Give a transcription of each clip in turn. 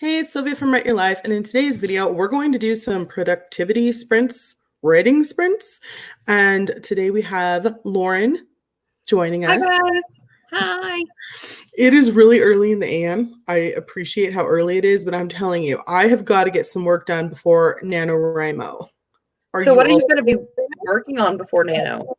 Hey, it's Sylvia from Write Your Life, and in today's video, we're going to do some productivity sprints, writing sprints. And today we have Lauren joining Hi us. guys. Hi. It is really early in the AM. I appreciate how early it is, but I'm telling you, I have got to get some work done before NaNoWriMo. So what are you going to be working on before Nano?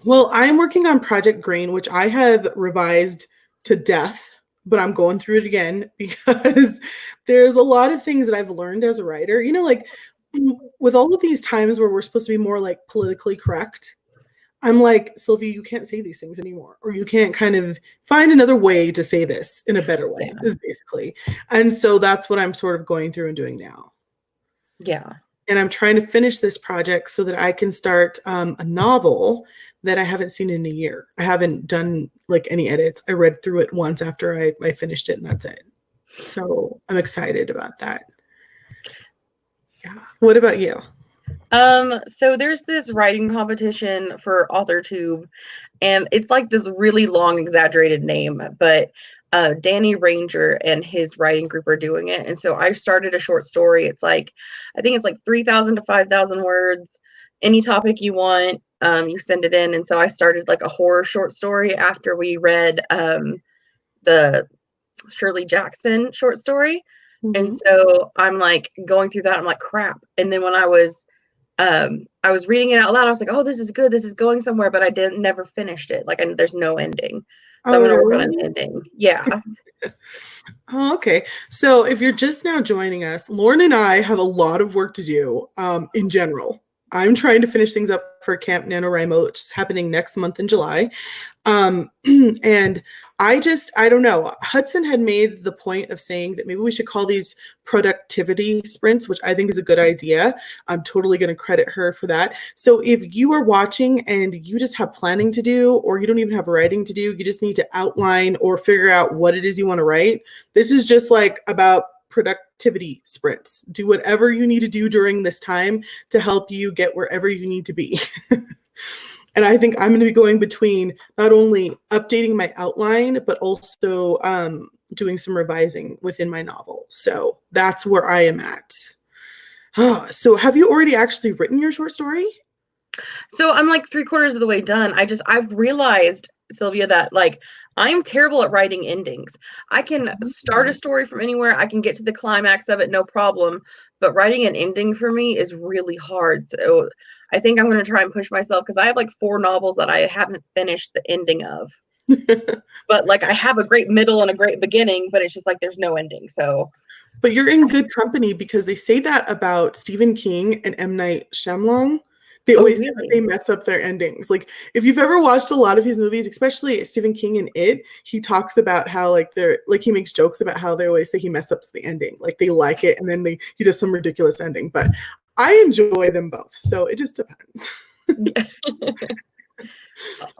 Well, I'm working on Project Green, which I have revised to death, but I'm going through it again because there's a lot of things that I've learned as a writer. You know, like with all of these times where we're supposed to be more like politically correct, I'm like, Sylvia, you can't say these things anymore, or you can't kind of find another way to say this in a better way, is basically. And so that's what I'm sort of going through and doing now. Yeah. And I'm trying to finish this project so that I can start a novel that I haven't seen in a year. I haven't done like any edits. I read through it once after I finished it, and that's it. So I'm excited about that. Yeah. What about you? So there's this writing competition for AuthorTube, and it's like this really long, exaggerated name, but Danny Ranger and his writing group are doing it. And so I started a short story. It's like, I think it's like 3,000 to 5,000 words, any topic you want, you send it in. And so I started like a horror short story after we read the Shirley Jackson short story. Mm-hmm. And so I'm like going through that. I'm like, crap. And then when I was reading it out loud, I was like, oh, this is good. This is going somewhere, but I never finished it. Like, there's no ending. So I'm going to work on an ending. Yeah. Oh, okay. So if you're just now joining us, Lauren and I have a lot of work to do in general. I'm trying to finish things up for Camp NaNoWriMo, which is happening next month in July. And I don't know. Hudson had made the point of saying that maybe we should call these productivity sprints, which I think is a good idea. I'm totally going to credit her for that. So if you are watching and you just have planning to do, or you don't even have writing to do, you just need to outline or figure out what it is you want to write. This is just like about productivity sprints. Do whatever you need to do during this time to help you get wherever you need to be. And I think I'm going to be going between not only updating my outline, but also doing some revising within my novel. So that's where I am at. So have you already actually written your short story? So I'm like 3/4 of the way done. I've realized, Sylvia, that like I'm terrible at writing endings. I can start a story from anywhere. I can get to the climax of it, no problem. But writing an ending for me is really hard. So I think I'm going to try and push myself because I have like 4 novels that I haven't finished the ending of. But like I have a great middle and a great beginning, but it's just like there's no ending. So. But you're in good company because they say that about Stephen King and M. Night Shyamalan. They always say that they mess up their endings. Like if you've ever watched a lot of his movies, especially Stephen King and It, he talks about how like he makes jokes about how they always say he mess ups the ending. Like they like it and then he does some ridiculous ending. But I enjoy them both. So it just depends.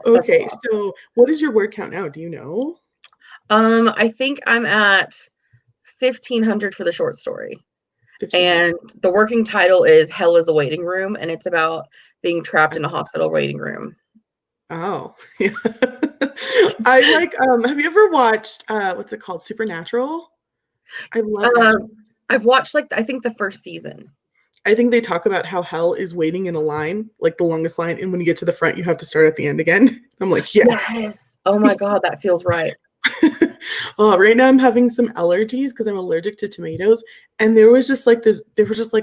Okay, so what is your word count now? Do you know? I think I'm at 1,500 for the short story. And the working title is Hell is a Waiting Room, and it's about being trapped in a hospital waiting room. Oh, yeah. I like, have you ever watched, what's it called? Supernatural? I love that. I've watched like, I think the first season. I think they talk about how hell is waiting in a line, like the longest line. And when you get to the front, you have to start at the end again. I'm like, yes. Oh my God, that feels right. Oh, right now I'm having some allergies because I'm allergic to tomatoes. And there were just like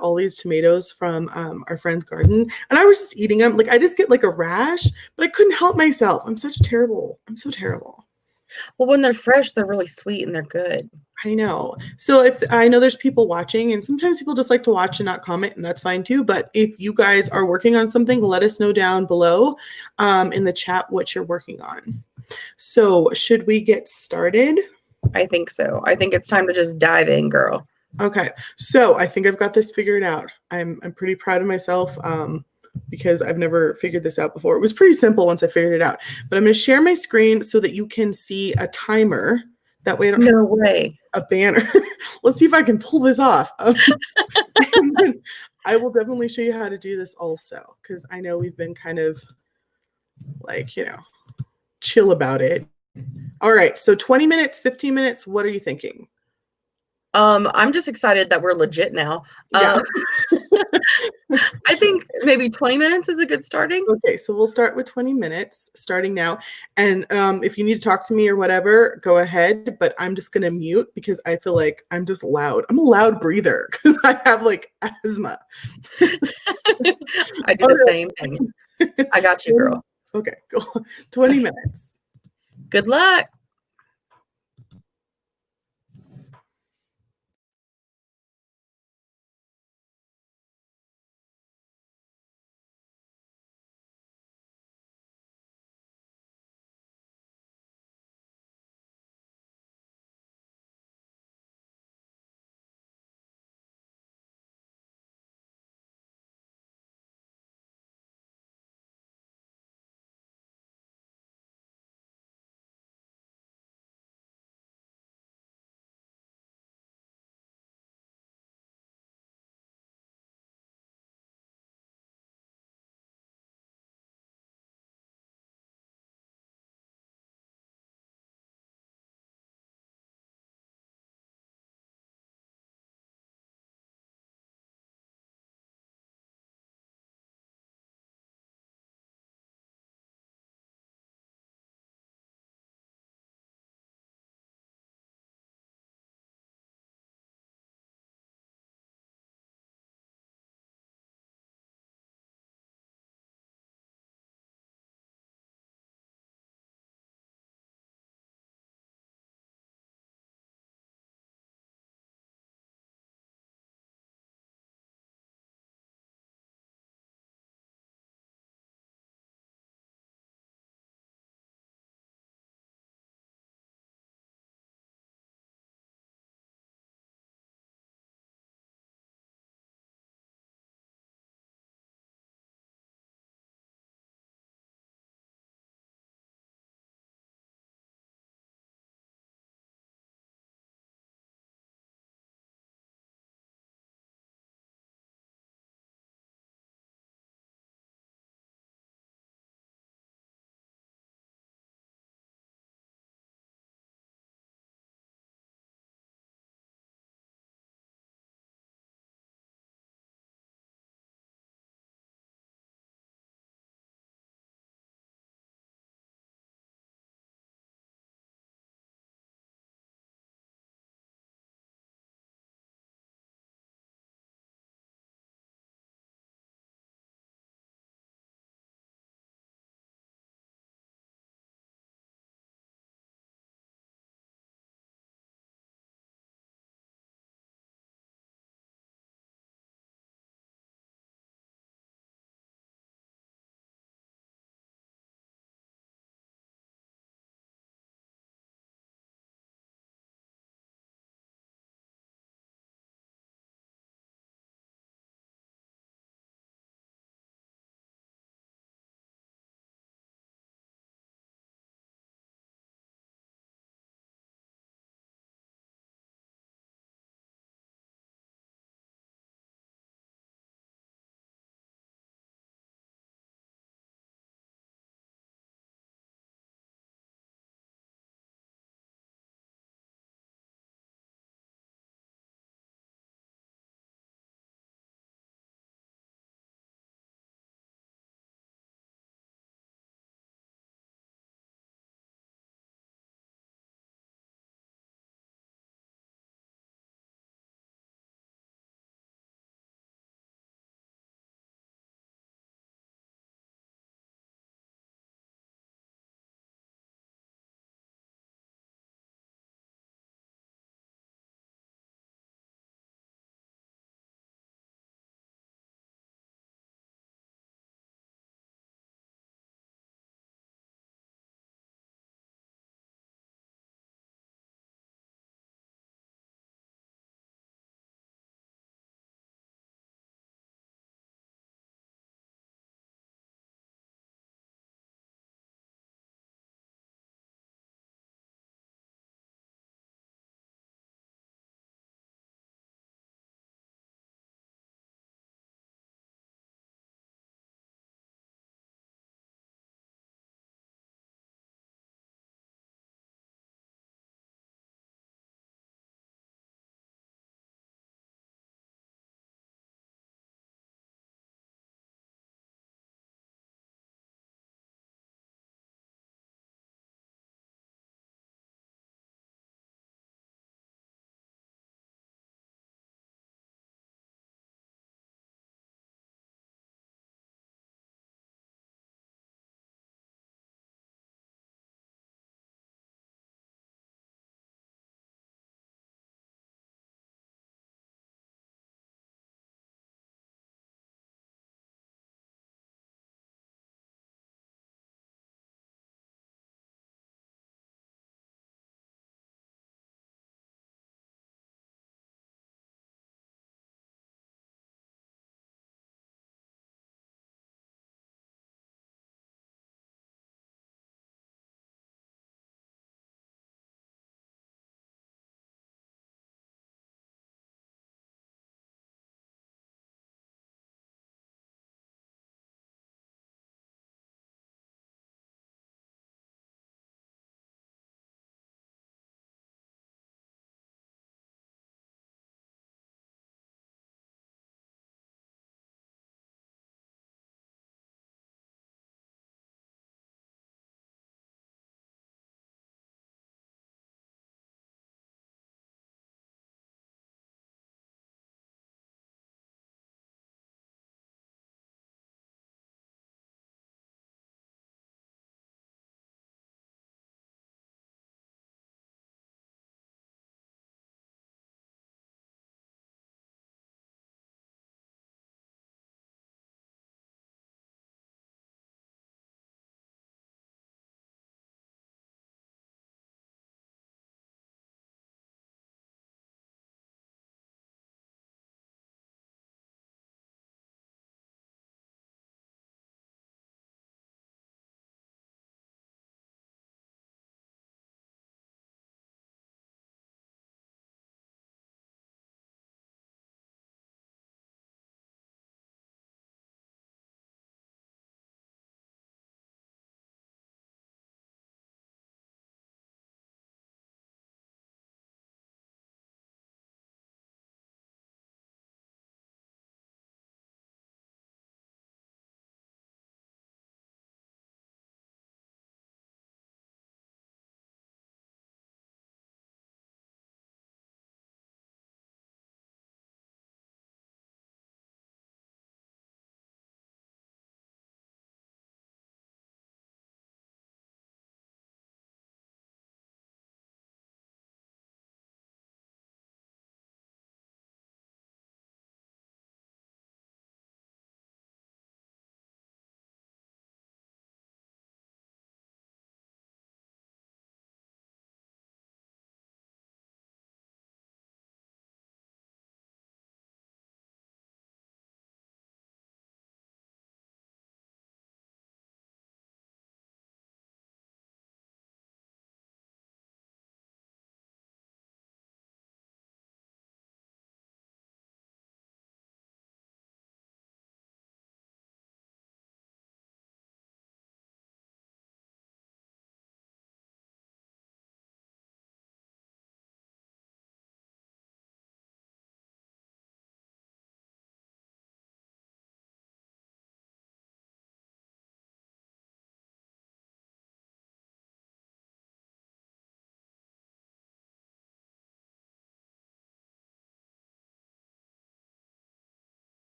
all these tomatoes from our friend's garden. And I was just eating them. Like I just get like a rash, but I couldn't help myself. I'm so terrible. Well, when they're fresh, they're really sweet and they're good. I know. So if I know there's people watching, and sometimes people just like to watch and not comment, and that's fine too. But if you guys are working on something, let us know down below in the chat what you're working on. So should we get started? I think so. I think it's time to just dive in, girl. Okay. So I think I've got this figured out. I'm pretty proud of myself because I've never figured this out before. It was pretty simple once I figured it out. But I'm going to share my screen so that you can see a timer. That way I don't have a banner. Let's see if I can pull this off. I will definitely show you how to do this also because I know we've been kind of like, chill about it. All right. So 20 minutes, 15 minutes. What are you thinking? I'm just excited that we're legit now. Yeah. I think maybe 20 minutes is a good starting. Okay, so we'll start with 20 minutes starting now. And if you need to talk to me or whatever, go ahead. But I'm just gonna mute because I feel like I'm just loud. I'm a loud breather because I have like asthma. I do All the same thing. right. I got you, girl. Okay, cool. 20 minutes. Good luck.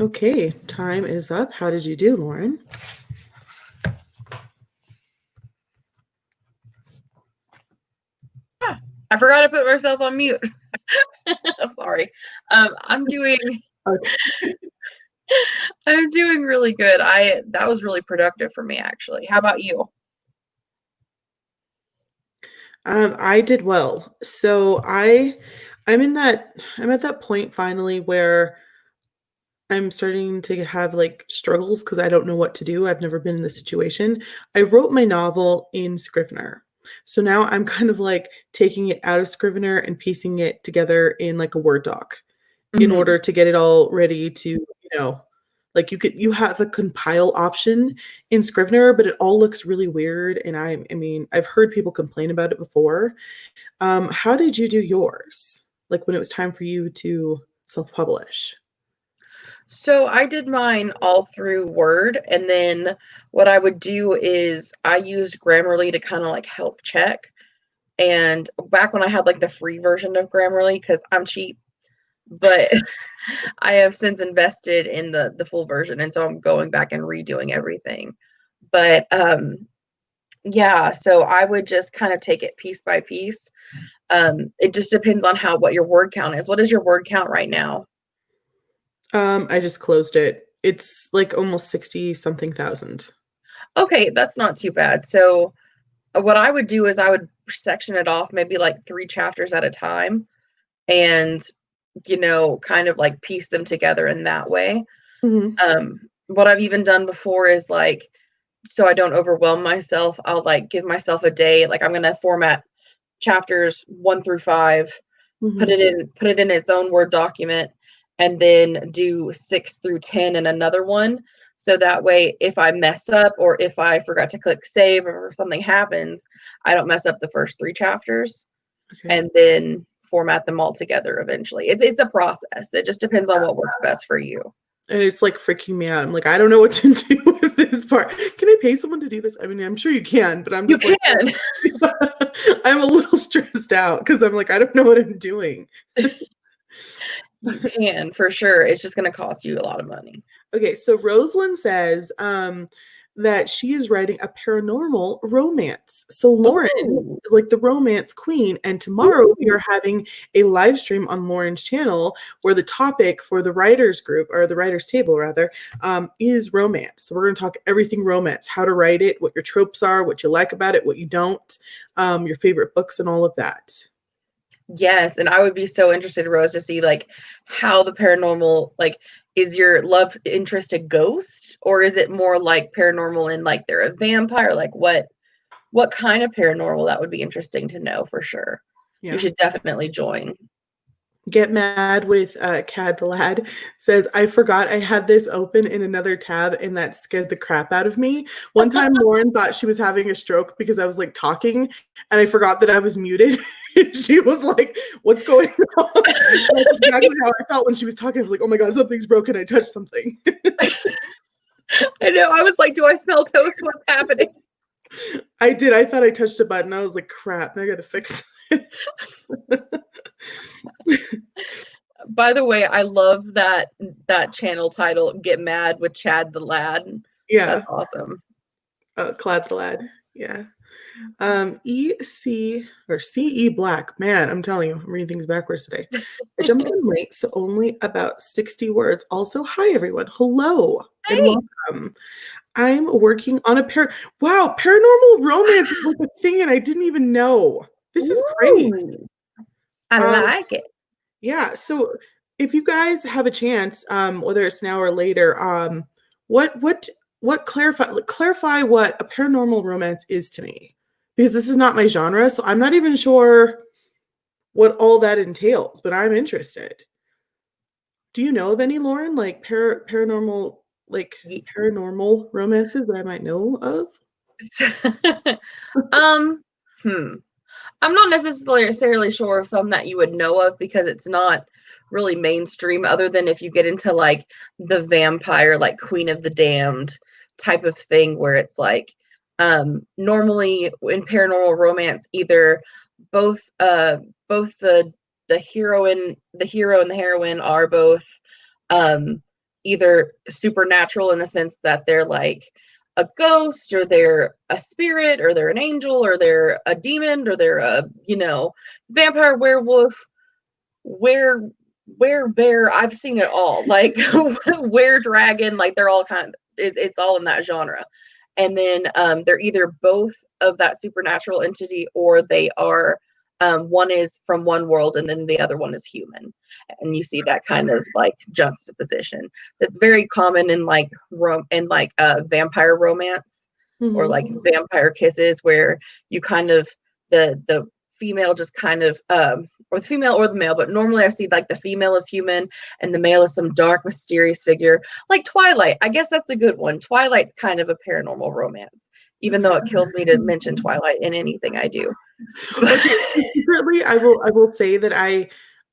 Okay, time is up. How did you do, Lauren? Ah, I forgot to put myself on mute. Sorry. I'm doing Okay. I'm doing really good. That was really productive for me actually. How about you? I did well. I'm at that point finally where I'm starting to have like struggles because I don't know what to do. I've never been in this situation. I wrote my novel in Scrivener. So now I'm kind of like taking it out of Scrivener and piecing it together in like a Word doc in Mhm. order to get it all ready to, like you have a compile option in Scrivener, but it all looks really weird. And I mean, I've heard people complain about it before. How did you do yours? Like when it was time for you to self-publish? So I did mine all through Word, and then what I would do is I used Grammarly to kind of like help check. And back when I had like the free version of Grammarly, because I'm cheap, but I have since invested in the full version, and so I'm going back and redoing everything. But yeah, so I would just kind of take it piece by piece. It just depends on what your word count is. What is your word count right now? I just closed it. It's like almost 60 something thousand. Okay, that's not too bad. So what I would do is I would section it off maybe like 3 chapters at a time and kind of like piece them together in that way. Mhm. What I've even done before is like so I don't overwhelm myself, I'll like give myself a day, like I'm gonna format chapters 1 through 5, Mhm. put it in its own Word document, and then do 6 through 10 in another one. So that way, if I mess up or if I forgot to click save or something happens, I don't mess up the first 3 chapters Okay. and then format them all together eventually. It's a process. It just depends on what works best for you. And it's like freaking me out. I'm like, I don't know what to do with this part. Can I pay someone to do this? I mean, I'm sure you can, but I'm You just like, can. I'm a little stressed out because I'm like, I don't know what I'm doing. You can for sure. It's just going to cost you a lot of money. Okay, so Rosalind says that she is writing a paranormal romance. So Lauren Oh, is like the romance queen, and tomorrow we ooh. are having a live stream on Lauren's channel where the topic for the writers group, or the writers table rather, is romance. So we're going to talk everything romance, how to write it, what your tropes are, what you like about it, what you don't, your favorite books, and all of that. Yes, and I would be so interested, Rose, to see like how the paranormal like is your love interest a ghost or is it more like paranormal and like they're a vampire? Like what kind of paranormal that would be interesting to know for sure. You Yeah. should definitely join. Get Mad with Cad the Lad says, I forgot I had this open in another tab and that scared the crap out of me. One time, Lauren thought she was having a stroke because I was like talking and I forgot that I was muted. She was like, what's going on? That's exactly how I felt when she was talking. I was like, oh my God, something's broken. I touched something. I know. I was like, do I smell toast? What's happening? I did. I thought I touched a button. I was like, crap, now I got to fix it. By the way, I love that channel title, Get Mad with Chad the Lad. That's Yeah. awesome. Clad the Lad. Yeah. EC or CE Black. Man, I'm telling you, I'm reading things backwards today. I jumped in late, so only about 60 words. Also, hi everyone. Hello and Hey. welcome. I'm working on a wow, paranormal romance is like a thing and I didn't even know. This is great. Ooh, I Um, like it. yeah, so if you guys have a chance, whether it's now or later, what what what clarify what a paranormal romance is to me. Because this is not my genre, so I'm not even sure what all that entails, but I'm interested. Do you know of any, Lauren, like paranormal like Ye- paranormal romances that I might know of? um, hmm. I'm not necessarily sure of some that you would know of because it's not really mainstream, other than if you get into like the vampire, like Queen of the Damned type of thing, where it's like normally in paranormal romance, either both both the hero and the heroine are both um either supernatural in the sense that they're like a ghost, or they're a spirit, or they're an angel, or they're a demon, or they're a, vampire, werewolf, were bear. I've seen it all. Like were dragon, like they're all it's all in that genre. And then they're either both of that supernatural entity, or they are one is from one world and then the other one is human. And you see that kind of like juxtaposition that's very common in like vampire romance, or like vampire kisses, where you kind of the female just kind of or the female or the male, but normally I see like the female is human and the male is some dark mysterious figure, like Twilight. I guess that's a good one. Twilight's kind of a paranormal romance, even though it kills me to mention Twilight in anything I do. Okay, secretly, I will say that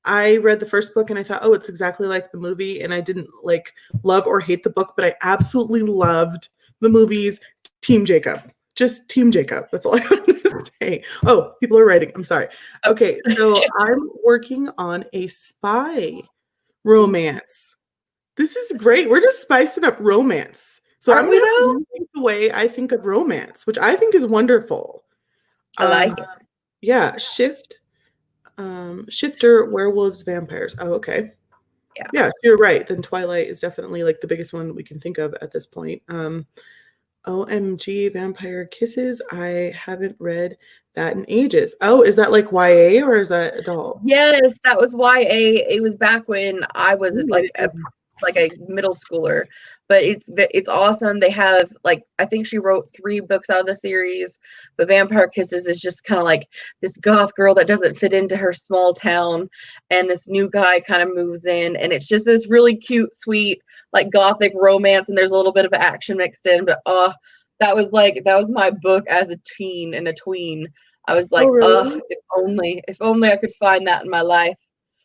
I read the first book and I thought, oh, it's exactly like the movie, and I didn't like love or hate the book, but I absolutely loved the movies. Team Jacob. Just Team Jacob. That's all I have to say. Oh, people are writing. I'm sorry. Okay, so I'm working on a spy romance. This is great. We're just spicing up romance. So I'm going to rethink the way I think of romance, which I think is wonderful. I like it. Yeah, Shifter, werewolves, vampires. Oh, okay. Yeah, so you're right. Then Twilight is definitely like the biggest one we can think of at this point. OMG, Vampire Kisses. I haven't read that in ages. Oh, is that like YA or is that adult? Yes, that was YA. It was back when I was like a middle schooler, but it's awesome. They have like, I think she wrote 3 books out of the series, but Vampire Kisses is just kind of like this goth girl that doesn't fit into her small town, and this new guy kind of moves in, and it's just this really cute, sweet, like gothic romance, and there's a little bit of action mixed in, but that was my book as a teen and a tween. I was like, really? if only I could find that in my life.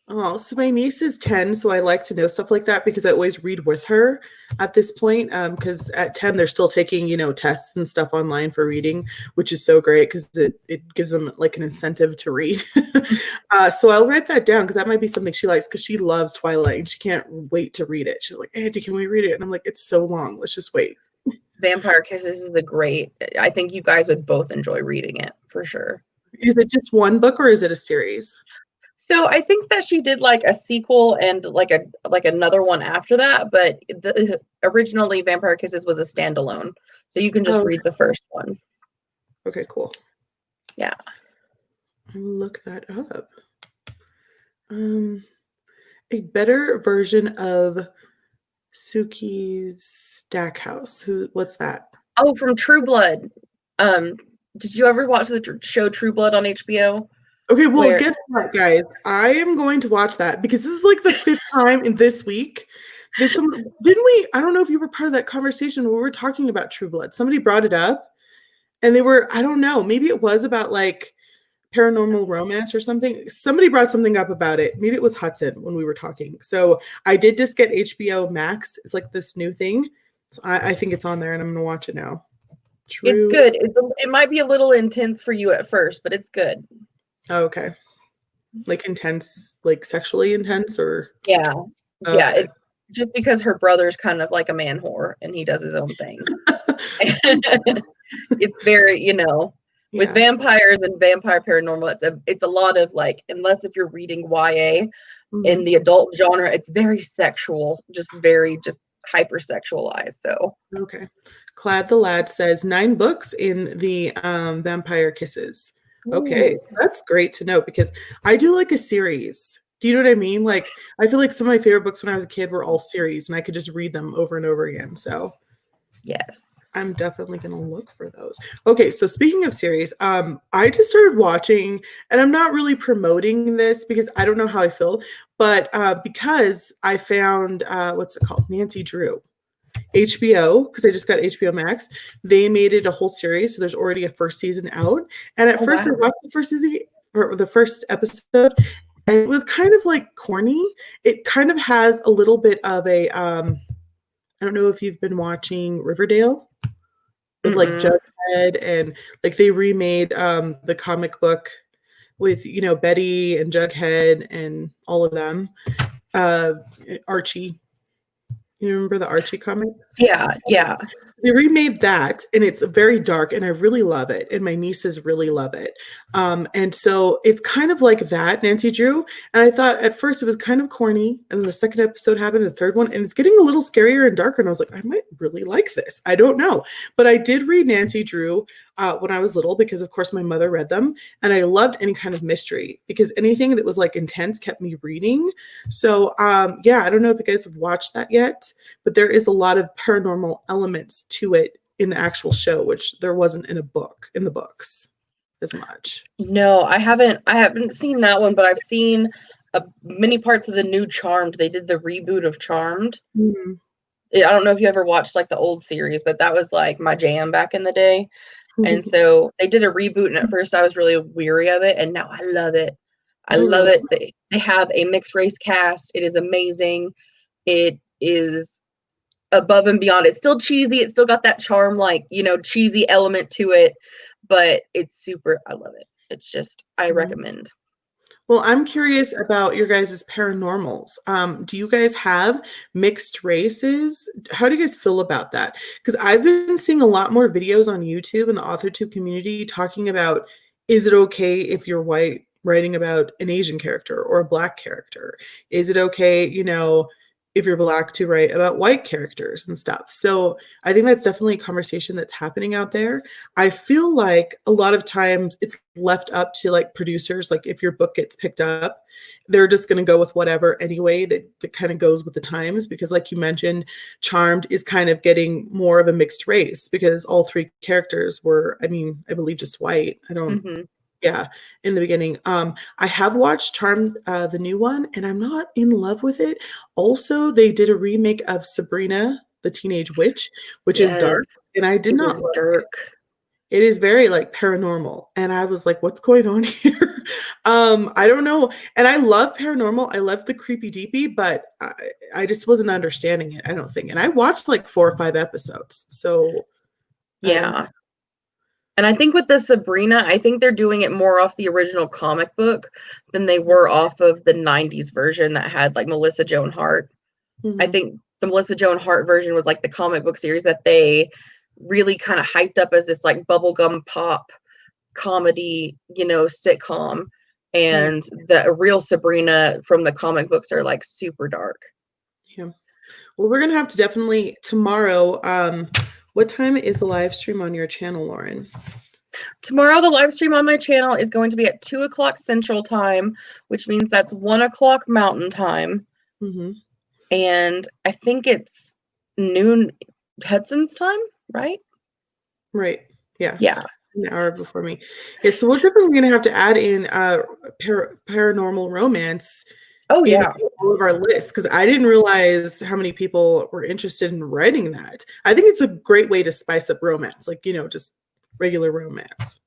Oh, so my niece is 10, so I like to know stuff like that because I always read with her at this point. Because at 10, they're still taking, tests and stuff online for reading, which is so great because it gives them like an incentive to read. So I'll write that down because that might be something she likes, because she loves Twilight and she can't wait to read it. She's like, Auntie, can we read it? And I'm like, it's so long. Let's just wait. Vampire Kisses is I think you guys would both enjoy reading it for sure. Is it just one book or is it a series? So I think that she did like a sequel and like another one after that, but originally Vampire Kisses was a standalone. So you can just read the first one. Okay, cool. Yeah. I'll look that up. A better version of Suki's Stackhouse. What's that? Oh, from True Blood. Did you ever watch the show True Blood on HBO? Okay, well, guess what, guys? I am going to watch that because this is like the 5th time in this week. Didn't we? I don't know if you were part of that conversation where we were talking about True Blood. Somebody brought it up, and they were, I don't know, maybe it was about like paranormal romance or something. Somebody brought something up about it. Maybe it was Hudson when we were talking. So I did just get HBO Max. It's like this new thing. So I think it's on there, and I'm gonna watch it now. It's good. It might be a little intense for you at first, but it's good. Oh, okay. Like intense, like sexually intense, or? Yeah. Oh, yeah. Okay. Just because her brother's kind of like a man whore and he does his own thing. It's very, with vampires and vampire paranormal, it's a lot of like, unless if you're reading YA in the adult genre, it's very sexual, just hypersexualized. So okay. Clad the Lad says 9 books in the Vampire Kisses. Okay, that's great to know because I do like a series. Do you know what I mean? Like, I feel like some of my favorite books when I was a kid were all series, and I could just read them over and over again. So, yes, I'm definitely going to look for those. Okay, so speaking of series, I just started watching, and I'm not really promoting this because I don't know how I feel, but because I found, what's it called? Nancy Drew. HBO, because I just got HBO Max, they made it a whole series, so there's already a first season out. And at first, wow. I watched the first season or the first episode, and it was kind of like corny. It kind of has a little bit of a I don't know if you've been watching Riverdale with like Jughead, and like they remade the comic book with Betty and Jughead and all of them, Archie. You remember the Archie comics? Yeah, yeah. They remade that, and it's very dark, and I really love it, and my nieces really love it. And so it's kind of like that, Nancy Drew. And I thought at first it was kind of corny, and then the second episode happened, the third one, and it's getting a little scarier and darker. And I was like, I might really like this. I don't know, but I did read Nancy Drew when I was little because, of course, my mother read them, and I loved any kind of mystery because anything that was like intense kept me reading. So yeah, I don't know if you guys have watched that yet, but there is a lot of paranormal elements to it in the actual show, which there wasn't in the books as much. No, I haven't seen that one, but I've seen many parts of the new Charmed. They did the reboot of Charmed. Mhm. I don't know if you ever watched like the old series, but that was like my jam back in the day. And so they did a reboot, and at first I was really weary of it, and now I love it. I Oh, love really? it. They have a mixed race cast. It is amazing. It is above and beyond. It's still cheesy. It's still got that charm, like, cheesy element to it, but it's super, I love it. It's just, I Mhm. recommend. Well, I'm curious about your guys' paranormals. Do you guys have mixed races? How do you guys feel about that? Because I've been seeing a lot more videos on YouTube and the AuthorTube community talking about, is it okay if you're white writing about an Asian character or a black character? Is it okay, if you're black to write about white characters and stuff? So I think that's definitely a conversation that's happening out there. I feel like a lot of times it's left up to like producers. Like if your book gets picked up, they're just going to go with whatever anyway that kind of goes with the times, because like you mentioned, Charmed is kind of getting more of a mixed race because all three characters were, I mean, I believe just white. I don't, Hmm. yeah, in the beginning. I have watched Charmed, the new one, and I'm not in love with it. Also, they did a remake of Sabrina the Teenage Witch, which is Yes, dark, and I did it not is like it. dark. It is very like paranormal, and I was like, "What's going on here?" I don't know. And I love paranormal. I love the creepy deepy, but I just wasn't understanding it. I don't think. And I watched like 4 or 5 episodes, so I don't. Yeah. And I think with the Sabrina, I think they're doing it more off the original comic book than they were off of the 90s version that had like Melissa Joan Hart. I Mhm. think the Melissa Joan Hart version was like the comic book series that they really kind of hyped up as this like bubblegum pop comedy, sitcom. Yeah, And the real Sabrina from the comic books are like super dark. yeah. Well, we're gonna have to definitely tomorrow. What time is the live stream on your channel, Lauren? Tomorrow, the live stream on my channel is going to be at 2 o'clock Central Time, which means that's 1 o'clock Mountain Time. Hmm. And I think it's noon Hudson's time, right? Right. Yeah. Yeah. An hour before me. Yeah. So we're definitely gonna have to add in paranormal romance Oh, in yeah. all of our lists because I didn't realize how many people were interested in writing that. I think it's a great way to spice up romance, like just regular romance.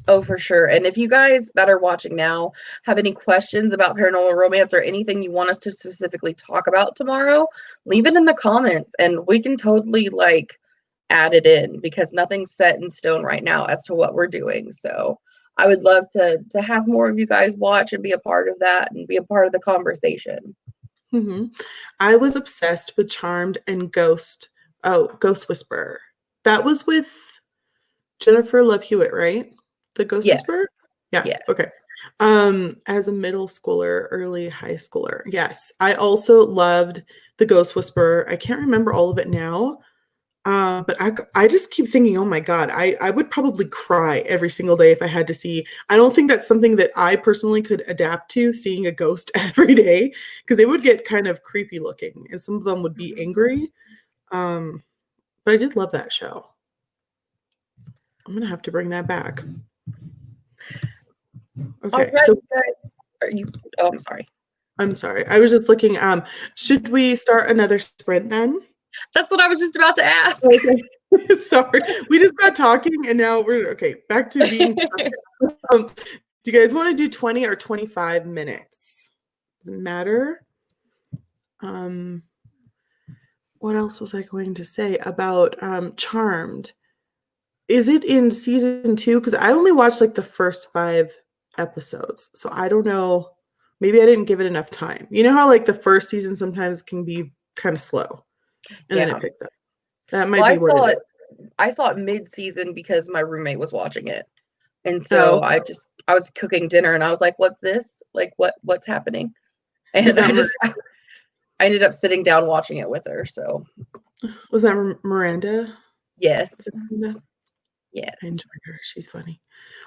Oh, for sure. And if you guys that are watching now have any questions about paranormal romance or anything you want us to specifically talk about tomorrow, leave it in the comments and we can totally like add it in because nothing's set in stone right now as to what we're doing. So I would love to have more of you guys watch and be a part of that and be a part of the conversation. Hmm. I was obsessed with Charmed and Ghost. Oh, Ghost Whisperer. That was with Jennifer Love Hewitt, right? The Ghost Yes. Whisperer? Yeah, Yes. okay. As a middle schooler, early high schooler. Yes. I also loved The Ghost Whisperer. I can't remember all of it now. But I just keep thinking, oh my God, I would probably cry every single day if I had to see. I don't think that's something that I personally could adapt to, seeing a ghost every day, because they would get kind of creepy looking and some of them would be angry. But I did love that show. I'm gonna have to bring that back. All Okay, right, so you guys. Are you? Oh, I'm sorry. I'm sorry. I was just looking. Should we start another sprint then? That's what I was just about to ask. Okay. Sorry. We just got talking and now we're okay. Back to being do you guys want to do 20 or 25 minutes? Doesn't matter. Um, what else was I going to say about Charmed? Is it in season 2? Because I only watched like the first 5 episodes. So I don't know. Maybe I didn't give it enough time. You know how like the first season sometimes can be kind of slow. and then it Yeah. picks up. That Well, might be what it is. I saw it mid-season because my roommate was watching it. And so Oh, I was cooking dinner and I was like, "What's this? Like what's happening?" is And that I ended up sitting down watching it with her. So, was that Miranda? yes. Is it Miranda? I Yes. enjoy her. She's funny.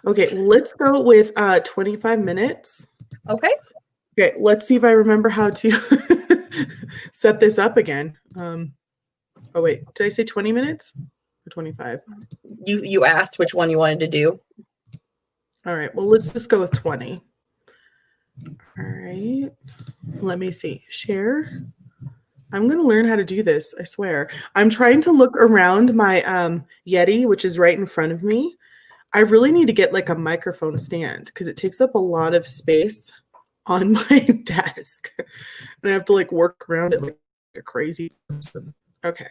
Okay, well, let's go with 25 minutes. Okay. Okay, let's see if I remember how to set this up again. Oh wait, did I say 20 minutes or 25? You asked which one you wanted to do. All right, well, let's just go with 20. All right, let me see. Share. I'm going to learn how to do this, I swear. I'm trying to look around my Yeti, which is right in front of me. I really need to get like a microphone stand because it takes up a lot of space on my desk. And I have to like work around it like a crazy person. Okay,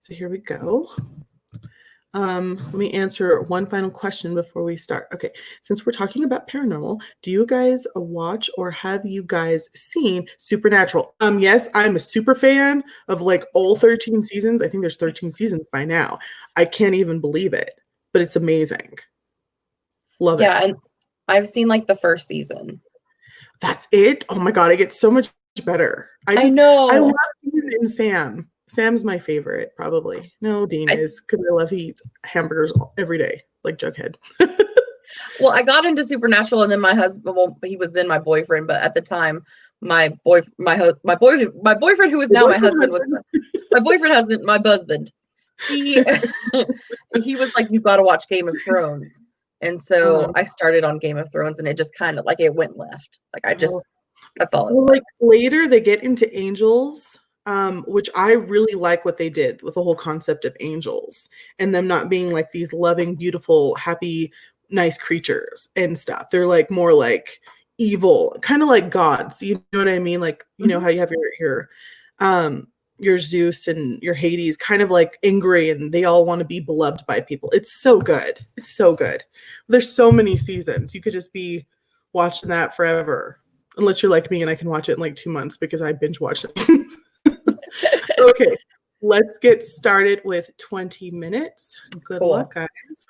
so here we go. Let me answer one final question before we start. Okay, since we're talking about paranormal, do you guys watch or have you guys seen Supernatural? Yes, I'm a super fan of like all 13 seasons. I think there's 13 seasons by now. I can't even believe it, but it's amazing. Love it. Yeah, and I've seen like the first season. That's it. Oh my god, it gets so much better. I I love know. Dean and Sam. Sam's my favorite, probably. No, Dean I is because I love he eats hamburgers every day, like Jughead. Well, I got into Supernatural, and then my husband. Well, he was then my boyfriend, but at the time, my boyfriend, who is Your now my boyfriend husband, was husband? my boyfriend husband, my husband. He he was like, "You've got to watch Game of Thrones," and so Um, I started on Game of Thrones, and it just kind of like it went left. Like oh, that's all it well, like was. later they get into angels, which I really like what they did with the whole concept of angels and them not being like these loving, beautiful, happy, nice creatures and stuff. They're like more like evil, kind of like gods. You know what I mean? Like, you know Mhm. how you have um your Zeus and your Hades kind of like angry and they all want to be beloved by people. It's so good. It's so good. There's so many seasons. You could just be watching that forever. Unless you're like me and I can watch it in like 2 months because I binge watch it. Okay, let's get started with 20 minutes. Good luck, Cool. guys.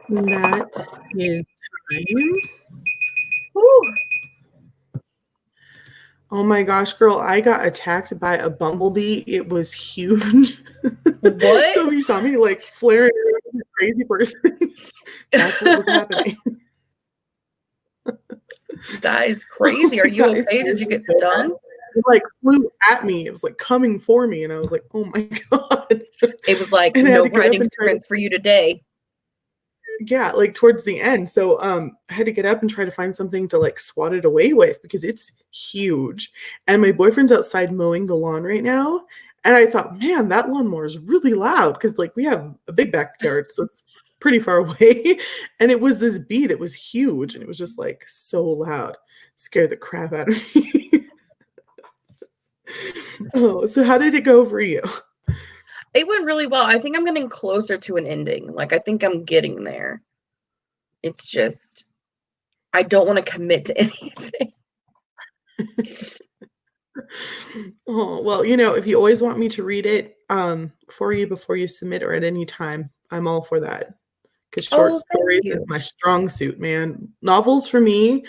That is time. Whew. Oh my gosh, girl, I got attacked by a bumblebee. It was huge. What? So if you saw me like flaring around like a crazy person, that's what was happening. That is Oh crazy. Are my you God, it okay? Did scared you me get so bad. stung? It like flew at me. It was like coming for me. And I was like, oh my God. It was like, And I had no to get up writing and try to, sprints for you today. yeah, like towards the end. So I had to get up and try to find something to like swat it away with because it's huge. And my boyfriend's outside mowing the lawn right now. And I thought, man, that lawnmower is really loud because like we have a big backyard, so it's pretty far away. And it was this bee that was huge and it was just like so loud. Scared the crap out of me. Oh, so how did it go for you? It went really well. I think I'm getting closer to an ending. Like, I think I'm getting there. It's just, I don't want to commit to anything. Oh, well, if you always want me to read it for you before you submit or at any time, I'm all for that. Because short Oh, thank stories is you. my strong suit, man. Novels for me,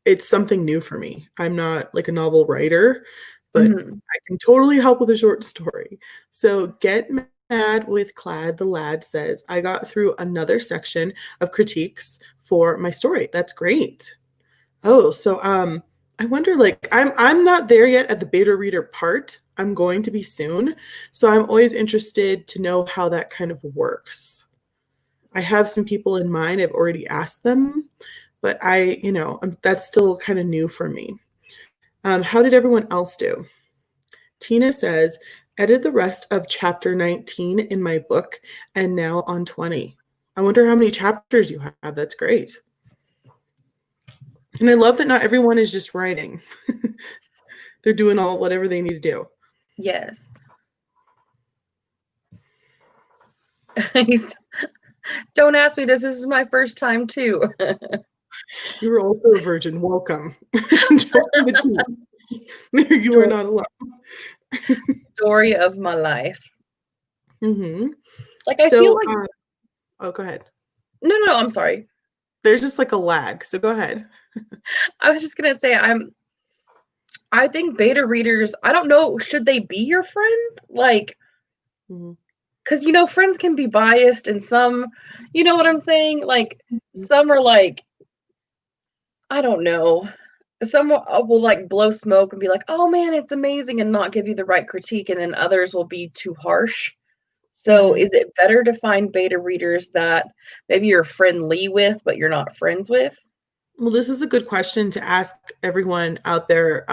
it's something new for me. I'm not like a novel writer, but Mhm. I can totally help with a short story. So Get Mad with Clad the Lad says, I got through another section of critiques for my story. That's great. Oh, so I wonder like I'm not there yet at the beta reader part. I'm going to be soon. So I'm always interested to know how that kind of works. I have some people in mind. I've already asked them, but that's still kind of new for me. How did everyone else do? Tina says, edit the rest of chapter 19 in my book and now on 20. I wonder how many chapters you have. That's great. And I love that not everyone is just writing. They're doing all whatever they need to do. Yes. Don't ask me this. This is my first time too. You were also a virgin. Welcome. Join the team. You are not alone. Story of my life. Mm-hmm. Like, I feel So, like, oh, go ahead. no, I'm sorry. There's just like a lag. So go ahead. I was just gonna say, I think beta readers, I don't know, should they be your friends? Like, Mhm. because friends can be biased, and some, you know what I'm saying? Like, Mhm. some are like, I don't know. Some will like blow smoke and be like, "Oh man, it's amazing," and not give you the right critique, and then others will be too harsh. So, Mhm. is it better to find beta readers that maybe you're friendly with, but you're not friends with? Well, this is a good question to ask everyone out there.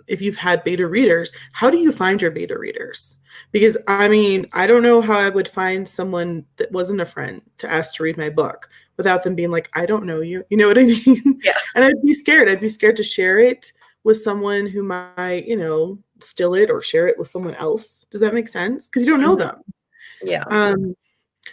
If you've had beta readers, how do you find your beta readers? Because I mean, I don't know how I would find someone that wasn't a friend to ask to read my book without them being like, I don't know you. You know what I mean? Yeah. And I'd be scared. I'd be scared to share it with someone who might, steal it or share it with someone else. Does that make sense? Because you don't know Mhm. them. Yeah. Um,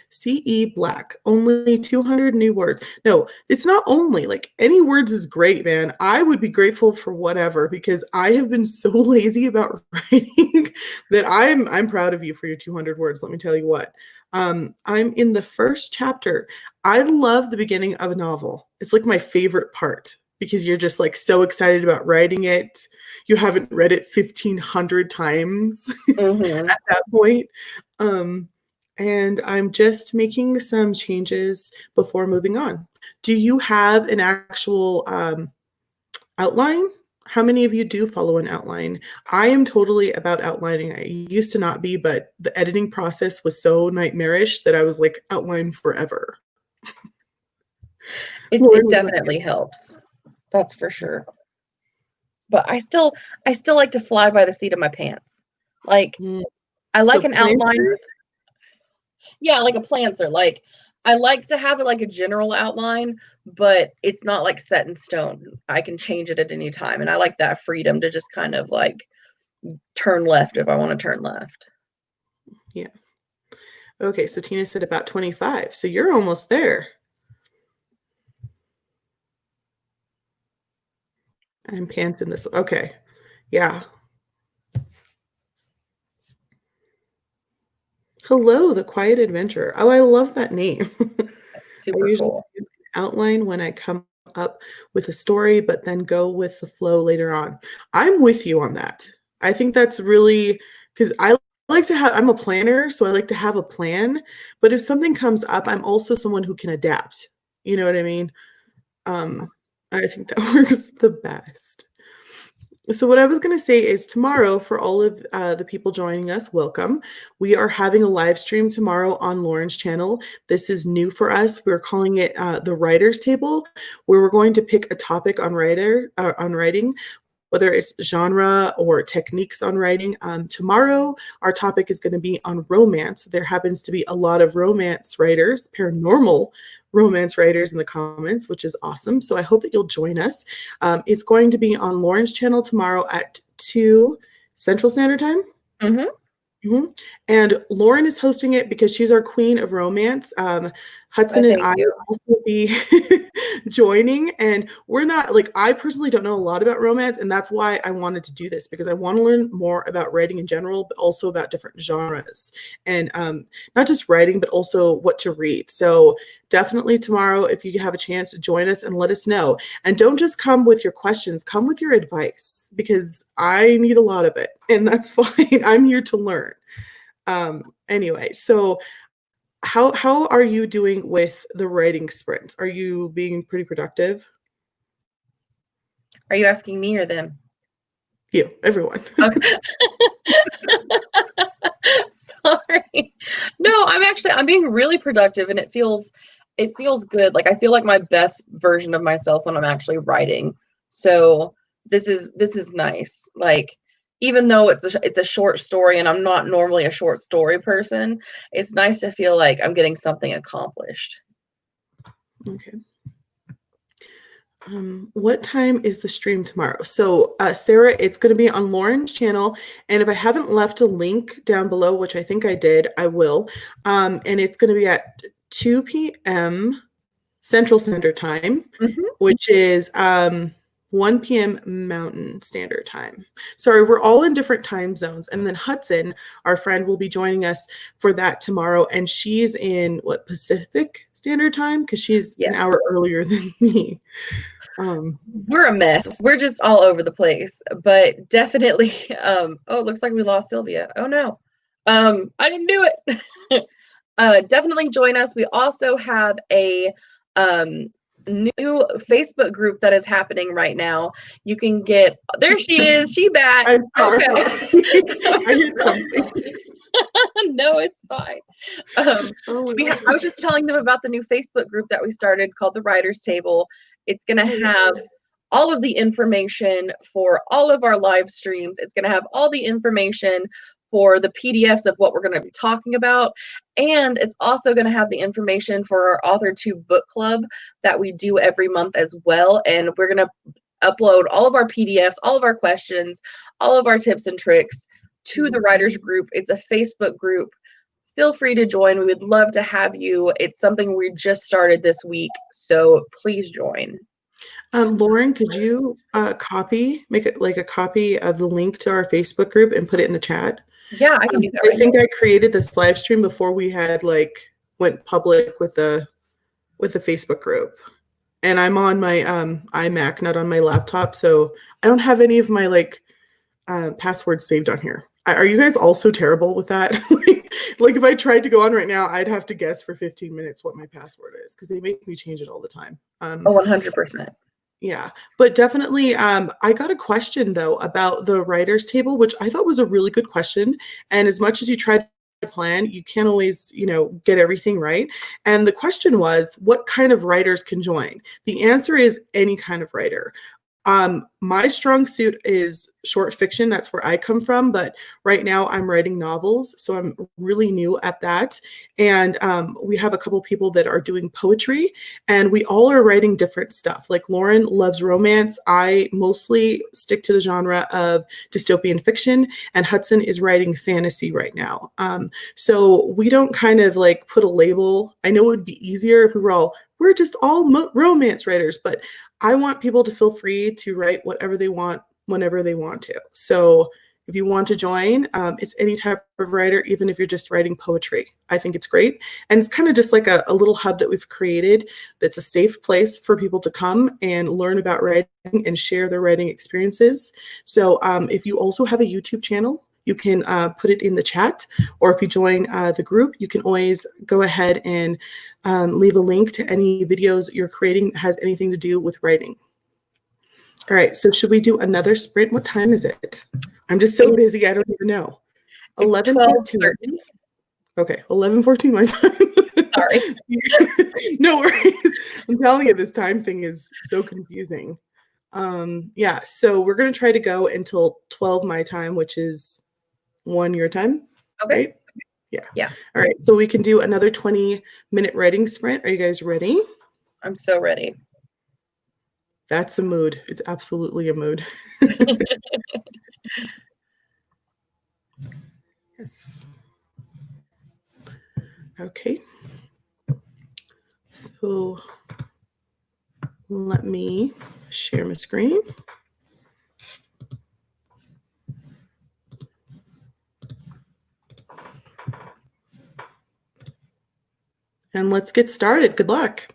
CE Black, only 200 new words. No, it's not only like any words is great, man. I would be grateful for whatever because I have been so lazy about writing that I'm proud of you for your 200 words. Let me tell you what. I'm in the first chapter. I love the beginning of a novel. It's like my favorite part because you're just like so excited about writing it. You haven't read it 1,500 times Mhm. at that point. Um, and I'm just making some changes before moving on. Do you have an actual outline? How many of you do follow an outline? I am totally about outlining. I used to not be, but the editing process was so nightmarish that I was like outline forever. It Lauren, what about definitely helps. That's for sure. But I still like to fly by the seat of my pants. Like, you? I So like an outline. planter? Yeah, like a planter. Like, I like to have it like a general outline, but it's not like set in stone. I can change it at any time, and I like that freedom to just kind of like turn left if I want to turn left. Yeah. Okay, so Tina said about 25. So you're almost there. And pants in this. Okay. Yeah. Hello, the Quiet Adventure. Oh, I love that name. I super usually cool. do an outline when I come up with a story, but then go with the flow later on. I'm with you on that. I think that's really because I like to have, I'm a planner, so I like to have a plan. But if something comes up, I'm also someone who can adapt. You know what I mean? Um, I think that works the best. So what I was going to say is tomorrow, for all of the people joining us, welcome. We are having a live stream tomorrow on Lauren's channel. This is new for us. We're calling it the Writers Table, where we're going to pick a topic on writing, whether it's genre or techniques on writing. Tomorrow, our topic is going to be on romance. There happens to be a lot of romance writers, paranormal romance writers in the comments, which is awesome. So I hope that you'll join us. It's going to be on Lauren's channel tomorrow at 2 Central Standard Time. Mm-hmm. Mm-hmm. And Lauren is hosting it because she's our queen of romance. Hudson and Thank I you. will also be joining, and we're not like, I personally don't know a lot about romance, and that's why I wanted to do this, because I want to learn more about writing in general, but also about different genres, and not just writing, but also what to read. So definitely tomorrow, if you have a chance, join us and let us know. And don't just come with your questions, come with your advice, because I need a lot of it, and that's fine. I'm here to learn. Anyway, so how are you doing with the writing sprints? Are you being pretty productive? Are you asking me or them? You, everyone. Okay. Sorry. No, I'm being really productive, and it feels good. Like I feel like my best version of myself when I'm actually writing. So this is nice. Like even though it's a short story and I'm not normally a short story person, it's nice to feel like I'm getting something accomplished. Okay. What time is the stream tomorrow? So, Sarah, it's going to be on Lauren's channel. And if I haven't left a link down below, which I think I did, I will. And it's going to be at 2 p.m. Central Standard Time, Mm-hmm. which is 1 p.m. Mountain Standard Time. Sorry, we're all in different time zones. And then Hudson, our friend, will be joining us for that tomorrow. And she's in what, Pacific Standard Time? Because she's Yeah. an hour earlier than me. We're a mess. We're just all over the place, but definitely. Oh, it looks like we lost Sylvia. Oh no, I didn't do it. Definitely join us. We also have a new Facebook group that is happening right now. You can get there. She is. She back. I'm sorry. Okay. I hit something. No, it's fine. I was just telling them about the new Facebook group that we started called the Writers Table. It's going to have all of the information for all of our live streams. It's going to have all the information for the PDFs of what we're going to be talking about. And it's also going to have the information for our AuthorTube book club that we do every month as well. And we're going to upload all of our PDFs, all of our questions, all of our tips and tricks to the writers group. It's a Facebook group. Feel free to join. We would love to have you. It's something we just started this week, so please join. Lauren, could you make it like a copy of the link to our Facebook group and put it in the chat? Yeah, I can do that. I think I created this live stream before we had went public with the Facebook group, and I'm on my iMac, not on my laptop, so I don't have any of my passwords saved on here. Are you guys also terrible with that? Like if I tried to go on right now, I'd have to guess for 15 minutes what my password is because they make me change it all the time. 100%. Yeah, but definitely, I got a question though about the writers table, which I thought was a really good question. And as much as you try to plan, you can't always, get everything right. And the question was, what kind of writers can join? The answer is any kind of writer. My strong suit is short fiction. That's where I come from. But right now I'm writing novels. So I'm really new at that. And we have a couple people that are doing poetry and we all are writing different stuff. Like Lauren loves romance. I mostly stick to the genre of dystopian fiction and Hudson is writing fantasy right now. So we don't kind of put a label. I know it would be easier if we're just all romance writers, but I want people to feel free to write whatever they want, whenever they want to. So If you want to join, it's any type of writer, even if you're just writing poetry. I think it's great. And it's kind of just like a little hub that we've created that's a safe place for people to come and learn about writing and share their writing experiences. So if you also have a YouTube channel, you can put it in the chat, or if you join the group, you can always go ahead and leave a link to any videos you're creating that has anything to do with writing. All right, so should we do another sprint? What time is it? I'm just so busy, I don't even know. It's 11:14. 12:13. Okay, 11:14 my time. Sorry. No worries. I'm telling you, this time thing is so confusing. Yeah, so we're gonna try to go until 12 my time, which is 1 your time, Okay. right? Yeah. Yeah. All right, so we can do another 20-minute writing sprint. Are you guys ready? I'm so ready. That's a mood. It's absolutely a mood. Yes. Okay. So let me share my screen. And let's get started. Good luck.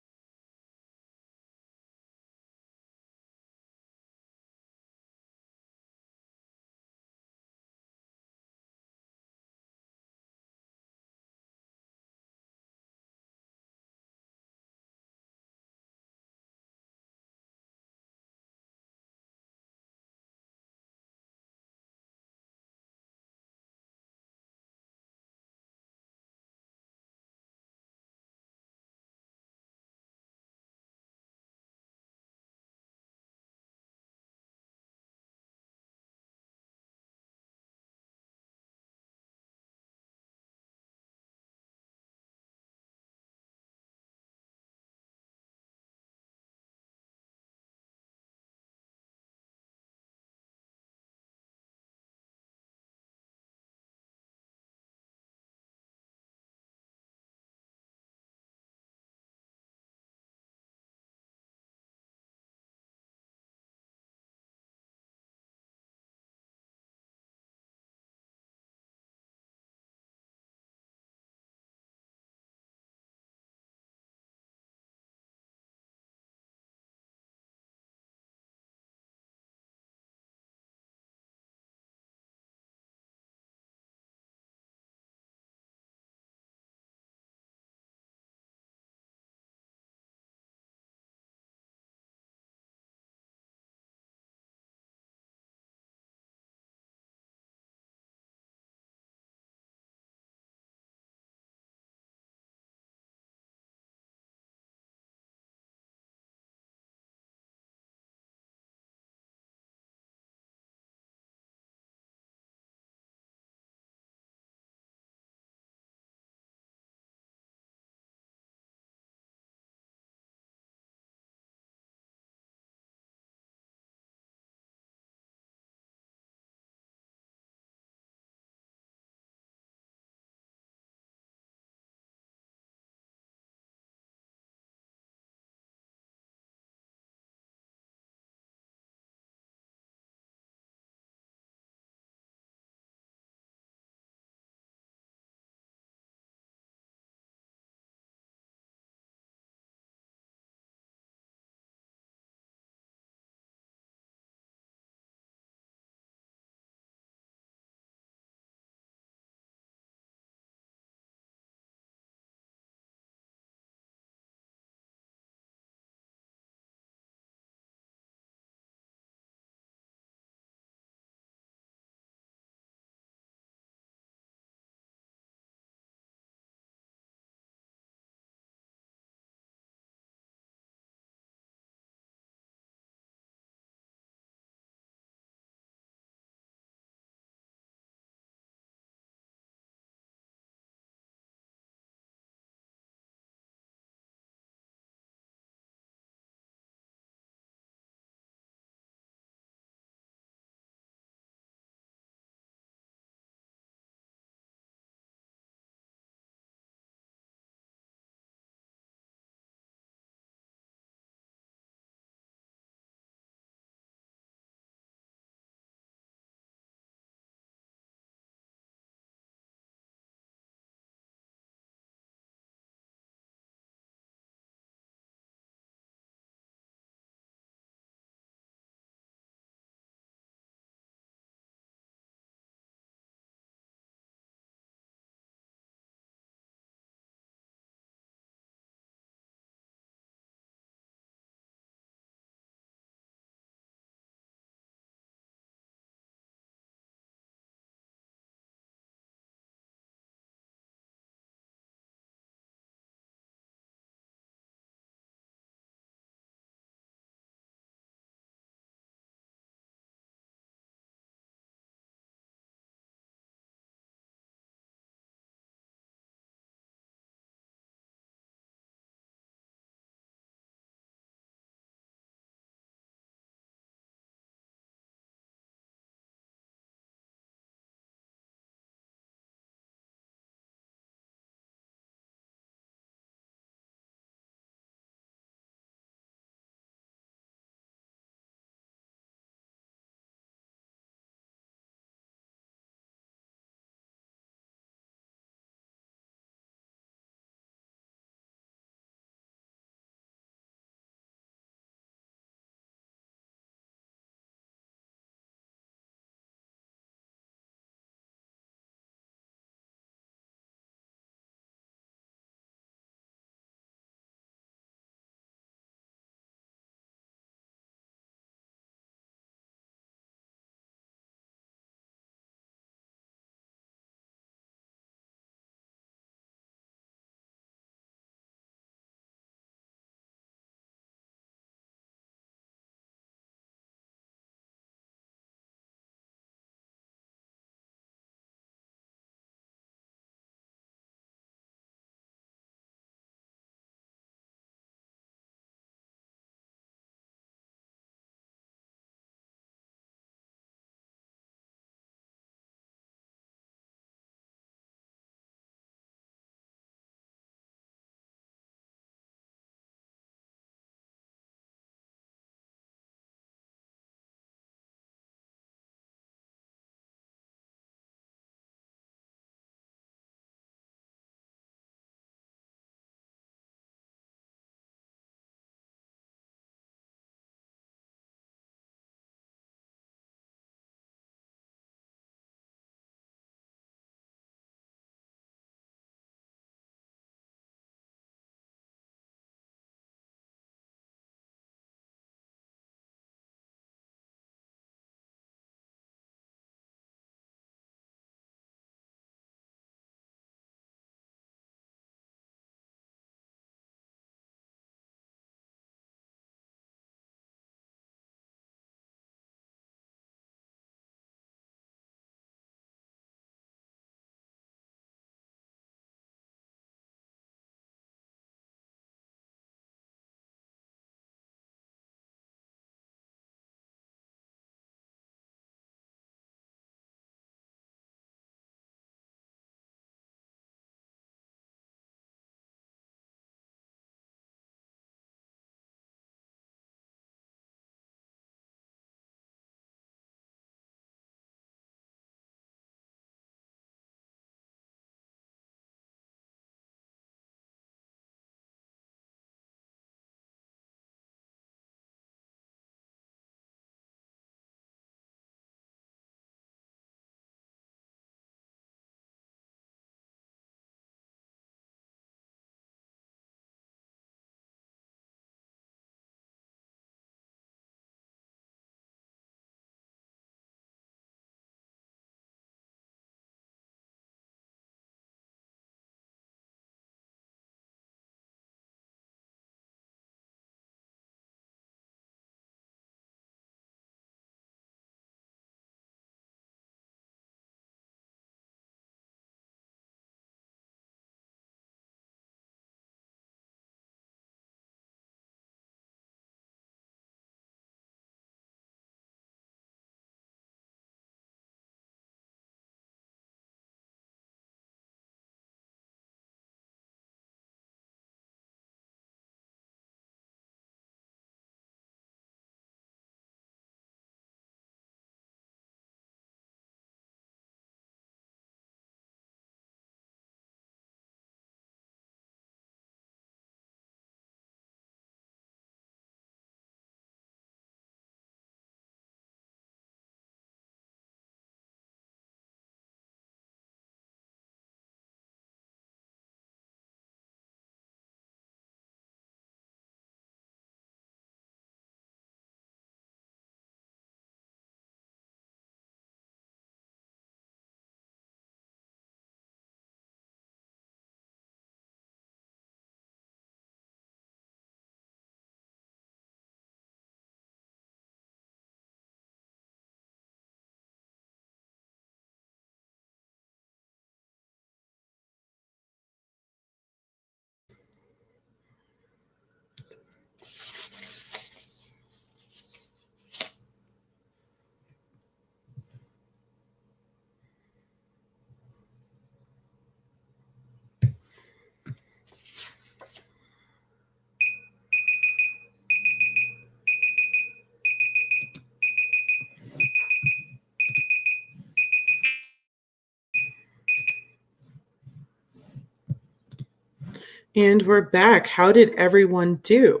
And we're back. How did everyone do?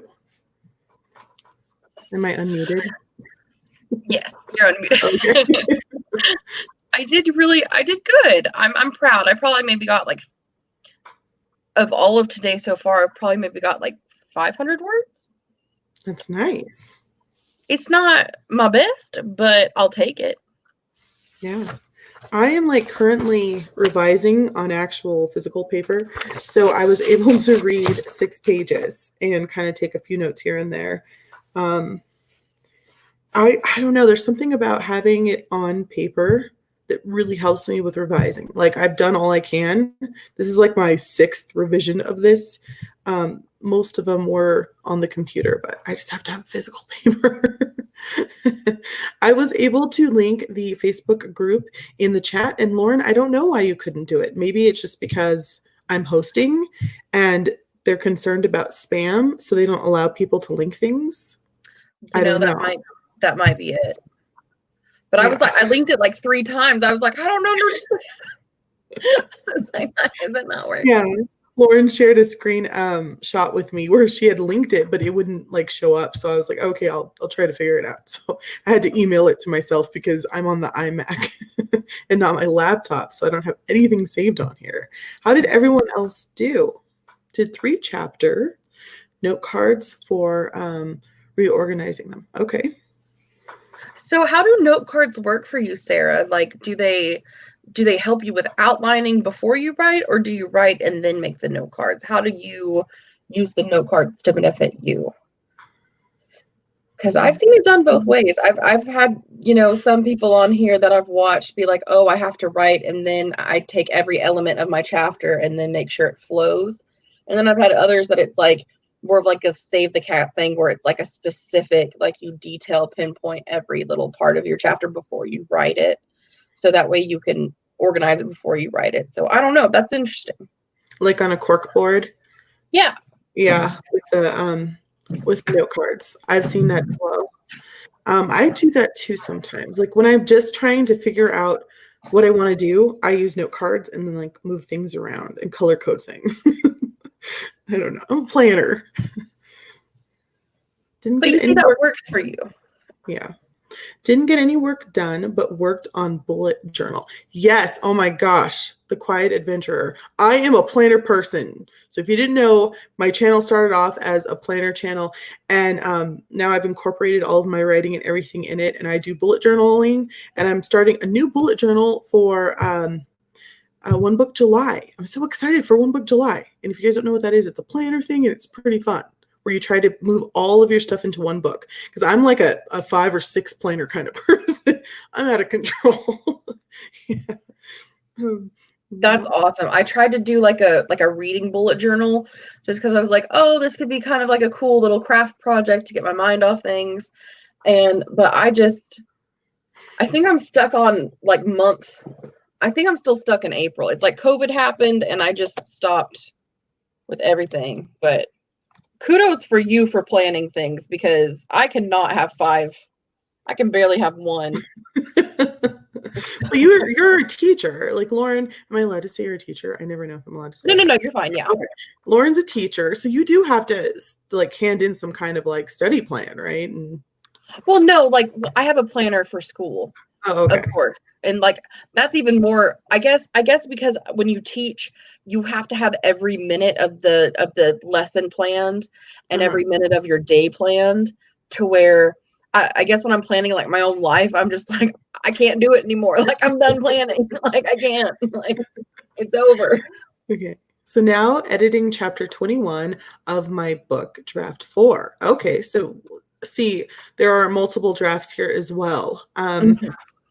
Am I unmuted? Yes, you're unmuted. Okay. I did good. I'm proud. I probably maybe got like, of all of today so far, I probably maybe got like 500 words. That's nice. It's not my best, but I'll take it. Yeah. I am like currently revising on actual physical paper. So I was able to read 6 pages and kind of take a few notes here and there. I don't know. There's something about having it on paper that really helps me with revising. Like I've done all I can. This is like my 6th revision of this. Most of them were on the computer, but I just have to have physical paper. I was able to link the Facebook group in the chat. And Lauren, I don't know why you couldn't do it. Maybe it's just because I'm hosting and they're concerned about spam, so they don't allow people to link things. I don't know. That might be it. But yeah. I linked it like 3 times. I was like, I don't know. Is that not working? Yeah. Lauren shared a screen shot with me where she had linked it, but it wouldn't like show up. So I was like, okay, I'll try to figure it out. So I had to email it to myself because I'm on the iMac and not my laptop. So I don't have anything saved on here. How did everyone else do? Did 3 chapter note cards for reorganizing them. Okay. So how do note cards work for you, Sarah? Like, do they help you with outlining before you write, or do you write and then make the note cards? How do you use the note cards to benefit you? Because I've seen it done both ways. I've had, some people on here that I've watched be like, oh, I have to write, and then I take every element of my chapter and then make sure it flows. And then I've had others that it's like more of like a save the cat thing where it's like a specific, like you pinpoint every little part of your chapter before you write it. So that way you can organize it before you write it. So I don't know. That's interesting. Like on a cork board? Yeah. Yeah. With note cards. I've seen that as well. I do that too sometimes. Like when I'm just trying to figure out what I want to do, I use note cards and then like move things around and color code things. I don't know. I'm a planner. But you see that works for you. Yeah. Didn't get any work done, but worked on bullet journal. Yes. Oh my gosh. The Quiet Adventurer. I am a planner person. So if you didn't know, my channel started off as a planner channel. And now I've incorporated all of my writing and everything in it. And I do bullet journaling. And I'm starting a new bullet journal for One Book July. I'm so excited for One Book July. And if you guys don't know what that is, it's a planner thing and it's pretty fun, where you try to move all of your stuff into one book. Because I'm like a 5 or 6 planner kind of person. I'm out of control. Yeah. That's awesome. I tried to do like a reading bullet journal just because I was like, oh, this could be kind of like a cool little craft project to get my mind off things. But I think I'm stuck on like I think I'm still stuck in April. It's like COVID happened and I just stopped with everything. But kudos for you for planning things, because I cannot have 5. I can barely have 1. But you're a teacher. Like Lauren, am I allowed to say you're a teacher? I never know if I'm allowed to say No, you're fine. Yeah. Okay. Lauren's a teacher, so you do have to like hand in some kind of like study plan, right? Well, no, like I have a planner for school. Oh, okay. Of course. And like that's even more, I guess because when you teach, you have to have every minute of the lesson planned and every minute of your day planned, to where I guess when I'm planning like my own life, I'm just like, I can't do it anymore. Like I'm done planning. Like I can't. Like it's over. Okay. So now editing chapter 21 of my book, draft 4. Okay. So see, there are multiple drafts here as well.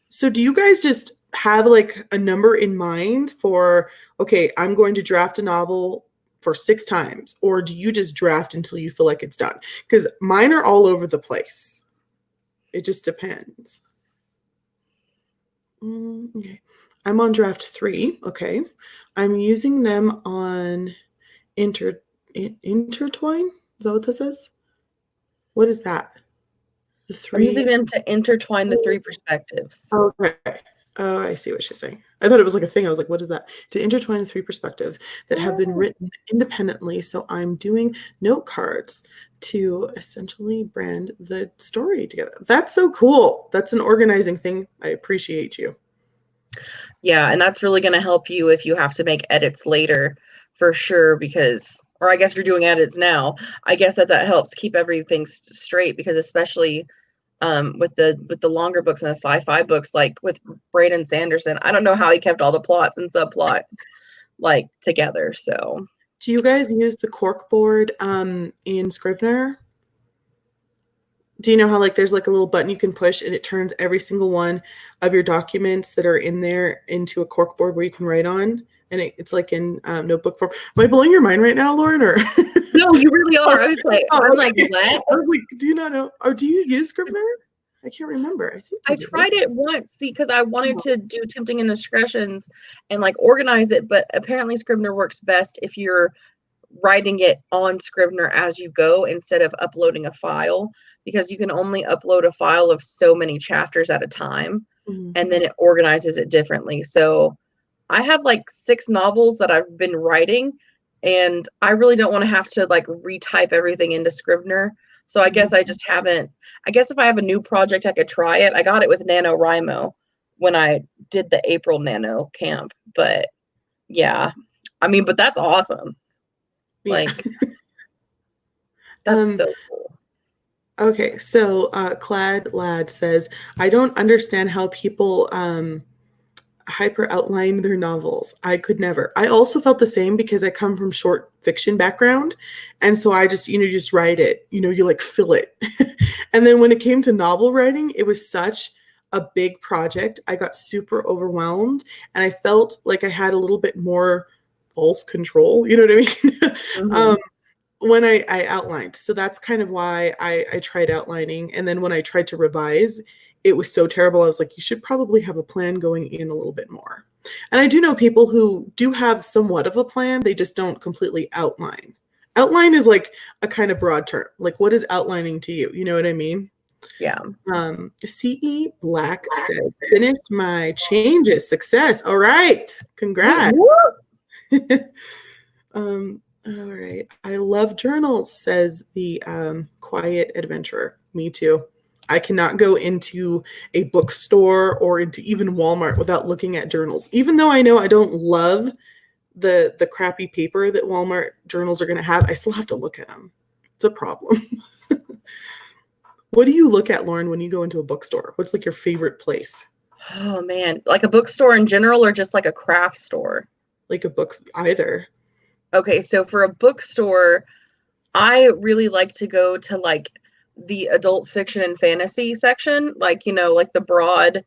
So do you guys just have like a number in mind for, okay, I'm going to draft a novel for 6 times, or do you just draft until you feel like it's done? Because mine are all over the place. It just depends. Okay. I'm on draft 3. Okay. I'm using them on intertwine. Is that what this is? What is that? I'm using them to intertwine the 3 perspectives. Okay. Oh, I see what she's saying. I thought it was like a thing. I was like, what is that? To intertwine the three perspectives that have been Oh. written independently. So I'm doing note cards to essentially brand the story together. That's so cool. That's an organizing thing. I appreciate you. Yeah, and that's really going to help you if you have to make edits later for sure because or I guess you're doing edits now. I guess that helps keep everything straight because especially with the longer books and the sci-fi books like with Brandon Sanderson, I don't know how he kept all the plots and subplots like together. So, Do you guys use the cork board in Scrivener? Do you know how like there's like a little button you can push and it turns every single one of your documents that are in there into a cork board where you can write on? And it's like in notebook form. Am I blowing your mind right now, Lauren? Or no, you really are. I was like, oh, I'm okay. like, what? I was like, do you not know? Or do you use Scrivener? I can't remember. I think I you do. tried it once, see, because I wanted to do tempting indiscretions and like organize it, but apparently Scrivener works best if you're writing it on Scrivener as you go instead of uploading a file because you can only upload a file of so many chapters at a time and then it organizes it differently. So I have like 6 novels that I've been writing and I really don't want to have to like retype everything into Scrivener. So I guess I just haven't. I guess if I have a new project, I could try it. I got it with NaNoWriMo when I did the April Nano camp. But yeah, I mean, but that's awesome. Yeah. Like, that's so cool. Okay, so Clad Lad says, I don't understand how people hyper outline their novels. I could never. I also felt the same because I come from short fiction background. And so I just, you just write it, you like fill it. And then when it came to novel writing, it was such a big project. I got super overwhelmed and I felt like I had a little bit more false control. You know what I mean? Mm-hmm. When I outlined. So that's kind of why I tried outlining. And then when I tried to revise, it was so terrible. I was like, you should probably have a plan going in a little bit more. And I do know people who do have somewhat of a plan, they just don't completely outline. Outline is like a kind of broad term. Like, what is outlining to you? You know what I mean? Yeah. CE Black says, finished my changes. Success. All right. Congrats. All right. I love journals, says the quiet adventurer. Me too. I cannot go into a bookstore or into even Walmart without looking at journals. Even though I know I don't love the crappy paper that Walmart journals are going to have, I still have to look at them. It's a problem. What do you look at, Lauren, when you go into a bookstore? What's like your favorite place? Oh man, like a bookstore in general or just like a craft store? Like a book, either. Okay, so for a bookstore, I really like to go to like the adult fiction and fantasy section, like, like the broad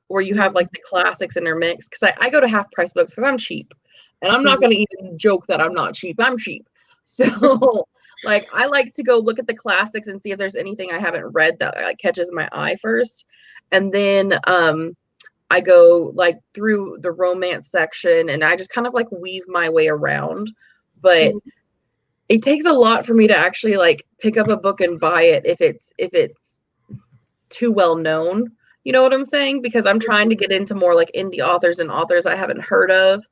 where you have like the classics intermixed. Because I go to half price books because I'm cheap. And I'm not going to even joke that I'm not cheap. I'm cheap. So, like, I like to go look at the classics and see if there's anything I haven't read that like catches my eye first. And then I go like through the romance section and I just kind of like weave my way around. But it takes a lot for me to actually like pick up a book and buy it if it's too well known. You know what I'm saying? Because I'm trying to get into more like indie authors and authors I haven't heard of.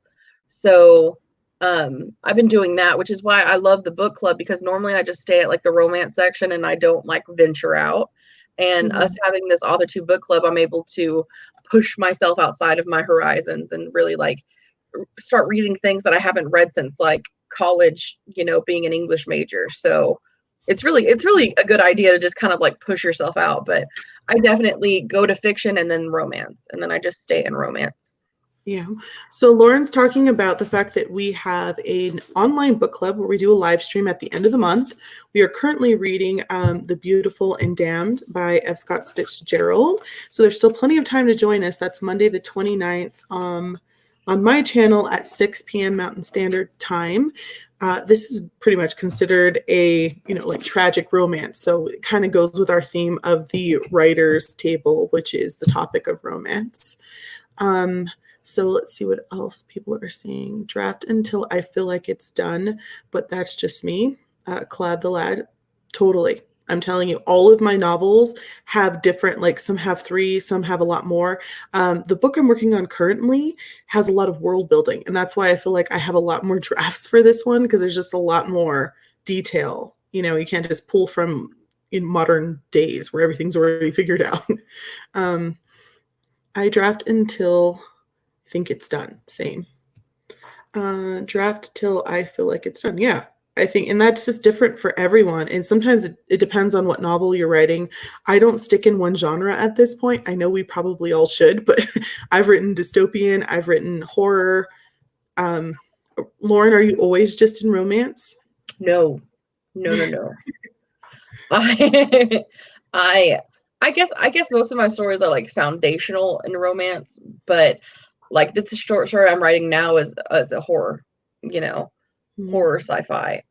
So I've been doing that, which is why I love the book club because normally I just stay at like the romance section and I don't like venture out. And us having this author to book club, I'm able to push myself outside of my horizons and really like start reading things that I haven't read since like college, being an English major. So it's really a good idea to just kind of like push yourself out. But I definitely go to fiction and then romance, and then I just stay in romance. Yeah. So Lauren's talking about the fact that we have an online book club where we do a live stream at the end of the month. We are currently reading The Beautiful and Damned by F. Scott Fitzgerald. So there's still plenty of time to join us. That's Monday the 29th on my channel at 6 p.m. Mountain Standard Time. This is pretty much considered a, like tragic romance. So it kind of goes with our theme of the writer's table, which is the topic of romance. So let's see what else people are saying. Draft until I feel like it's done, but that's just me. Clad the Lad, totally. I'm telling you, all of my novels have different, like some have 3, some have a lot more. The book I'm working on currently has a lot of world building, and that's why I feel like I have a lot more drafts for this one, because there's just a lot more detail. You can't just pull from in modern days where everything's already figured out. um, I draft until I think it's done. Same. Draft till I feel like it's done. Yeah. I think, and that's just different for everyone. And sometimes it depends on what novel you're writing. I don't stick in one genre at this point. I know we probably all should, but I've written dystopian, I've written horror. Um, Lauren, are you always just in romance? No. I I guess most of my stories are like foundational in romance, but like this short story I'm writing now is as a horror, Mhm. horror sci-fi.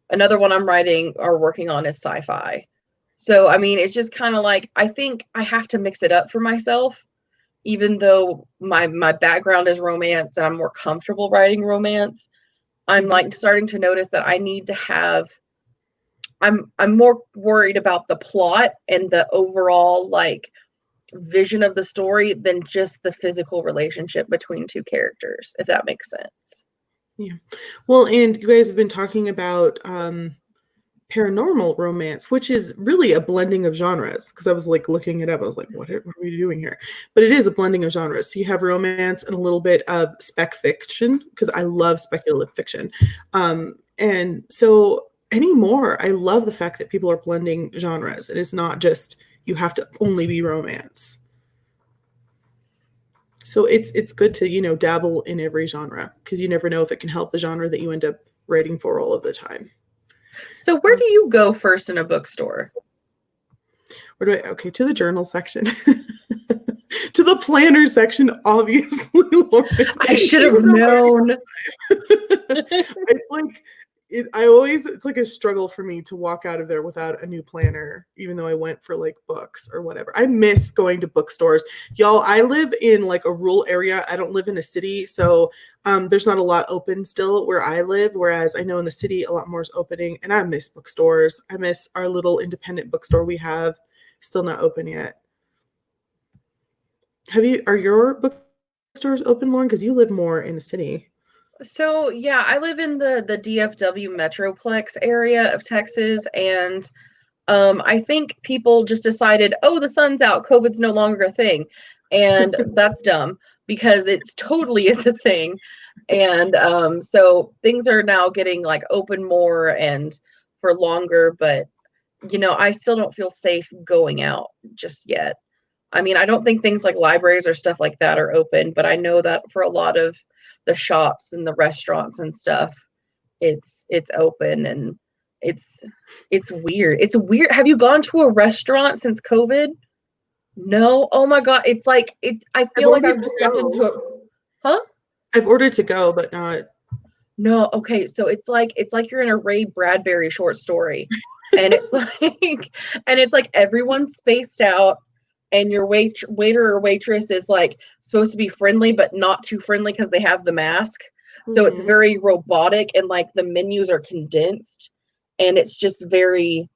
Another one I'm writing or working on is sci-fi. So I mean, it's just kind of like I think I have to mix it up for myself, even though my background is romance and I'm more comfortable writing romance. I'm Mhm. like starting to notice that I need to have I'm more worried about the plot and the overall like vision of the story than just the physical relationship between two characters, if that makes sense. Yeah. Well, and you guys have been talking about paranormal romance, which is really a blending of genres. Because I was like looking it up, I was like, what are we doing here? But it is a blending of genres. So you have romance and a little bit of spec fiction, because I love speculative fiction. And so anymore, I love the fact that people are blending genres. It is not just you have to only be romance. So it's good to dabble in every genre, because you never know if it can help the genre that you end up writing for all of the time. So where do you go first in a bookstore? Where do I? Okay, to the journal section. To the planner section, obviously, Lauren. I should have Even though known. it's like it's like a struggle for me to walk out of there without a new planner, even though I went for like books or whatever. I miss going to bookstores. Y'all, I live in like a rural area. I don't live in a city, so there's not a lot open still where I live, whereas I know in the city a lot more is opening, and I miss bookstores. I miss our little independent bookstore we have, still not open yet. Are your bookstores open, Lauren? Because you live more in the city. So yeah, I live in the DFW Metroplex area of Texas, and I think people just decided, oh, the sun's out, COVID's no longer a thing, and that's dumb because it's totally is a thing, and so things are now getting like open more and for longer, but I still don't feel safe going out just yet. I mean, I don't think things like libraries or stuff like that are open, but I know that for a lot of the shops and the restaurants and stuff, it's open and it's it's weird. It's weird. Have you gone to a restaurant since COVID? No. Oh my God. It's like I I've feel like ordered I've to just stepped into a go. huh? I've ordered to go, but not. No, okay. So it's like you're in a Ray Bradbury short story. And it's like and it's like everyone's spaced out and your waiter or waitress is like supposed to be friendly but not too friendly because they have the mask. So it's Mhm. very robotic and like the menus are condensed and it's just very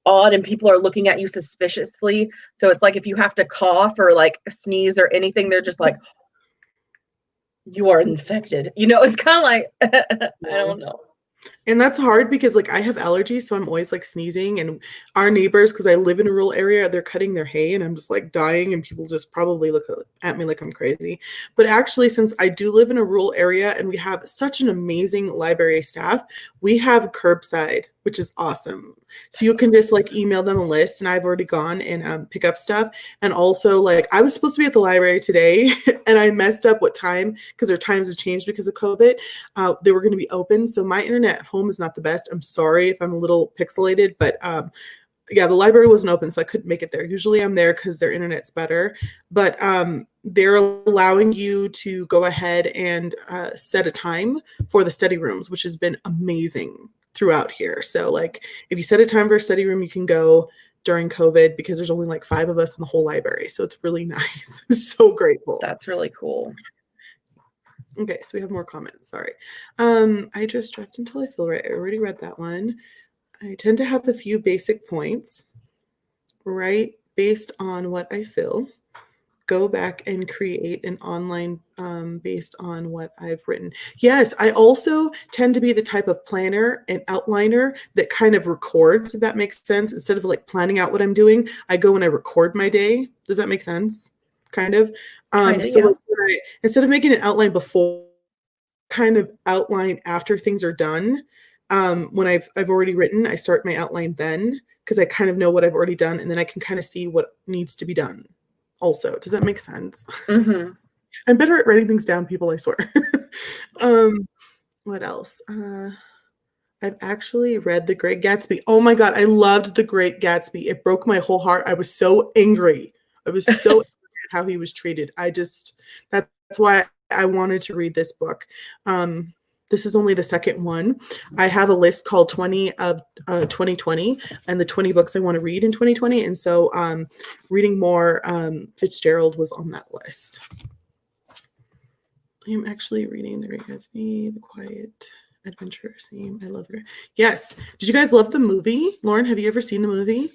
odd and people are looking at you suspiciously. So it's like if you have to cough or like sneeze or anything, they're just like, you are infected. It's kind of like I Yeah. don't know. And that's hard because like I have allergies, so I'm always like sneezing. And our neighbors, because I live in a rural area, they're cutting their hay, and I'm just like dying, and people just probably look at me like I'm crazy. But actually, since I do live in a rural area and we have such an amazing library staff, we have curbside, which is awesome. So you can just like email them a list, and I've already gone and pick up stuff. And also, like I was supposed to be at the library today, and I messed up what time because their times have changed because of COVID. They were going to be open. So my internet at home is not the best. I'm sorry if I'm a little pixelated, but yeah, the library wasn't open, so I couldn't make it there. Usually I'm there because their internet's better, but they're allowing you to go ahead and set a time for the study rooms, which has been amazing throughout here. So like if you set a time for a study room, you can go during COVID because there's only like 5 of us in the whole library. So it's really nice. I'm so grateful. That's really cool. Okay, so we have more comments. Sorry. I just draft until I feel right. I already read that one. I tend to have a few basic points, write based on what I feel, go back and create an online based on what I've written. Yes, I also tend to be the type of planner and outliner that kind of records, if that makes sense. Instead of like planning out what I'm doing, I go and I record my day. Does that make sense? Kind of. Kind of, So yeah. like, instead of making an outline before, kind of outline after things are done. When I've already written, I start my outline then because I kind of know what I've already done, and then I can kind of see what needs to be done. Also, does that make sense? Mm-hmm. I'm better at writing things down, people, I swear. um, what else? I've actually read The Great Gatsby. Oh my God, I loved The Great Gatsby. It broke my whole heart. I was so angry. I was so angry at how he was treated. That's why I wanted to read this book. This is only the second one. I have a list called 20 of 2020 and the 20 books I want to read in 2020. And so reading more Fitzgerald was on that list. I am actually reading The Great Gatsby, The Quiet Adventure Scene. I love her. Yes. Did you guys love the movie? Lauren, have you ever seen the movie?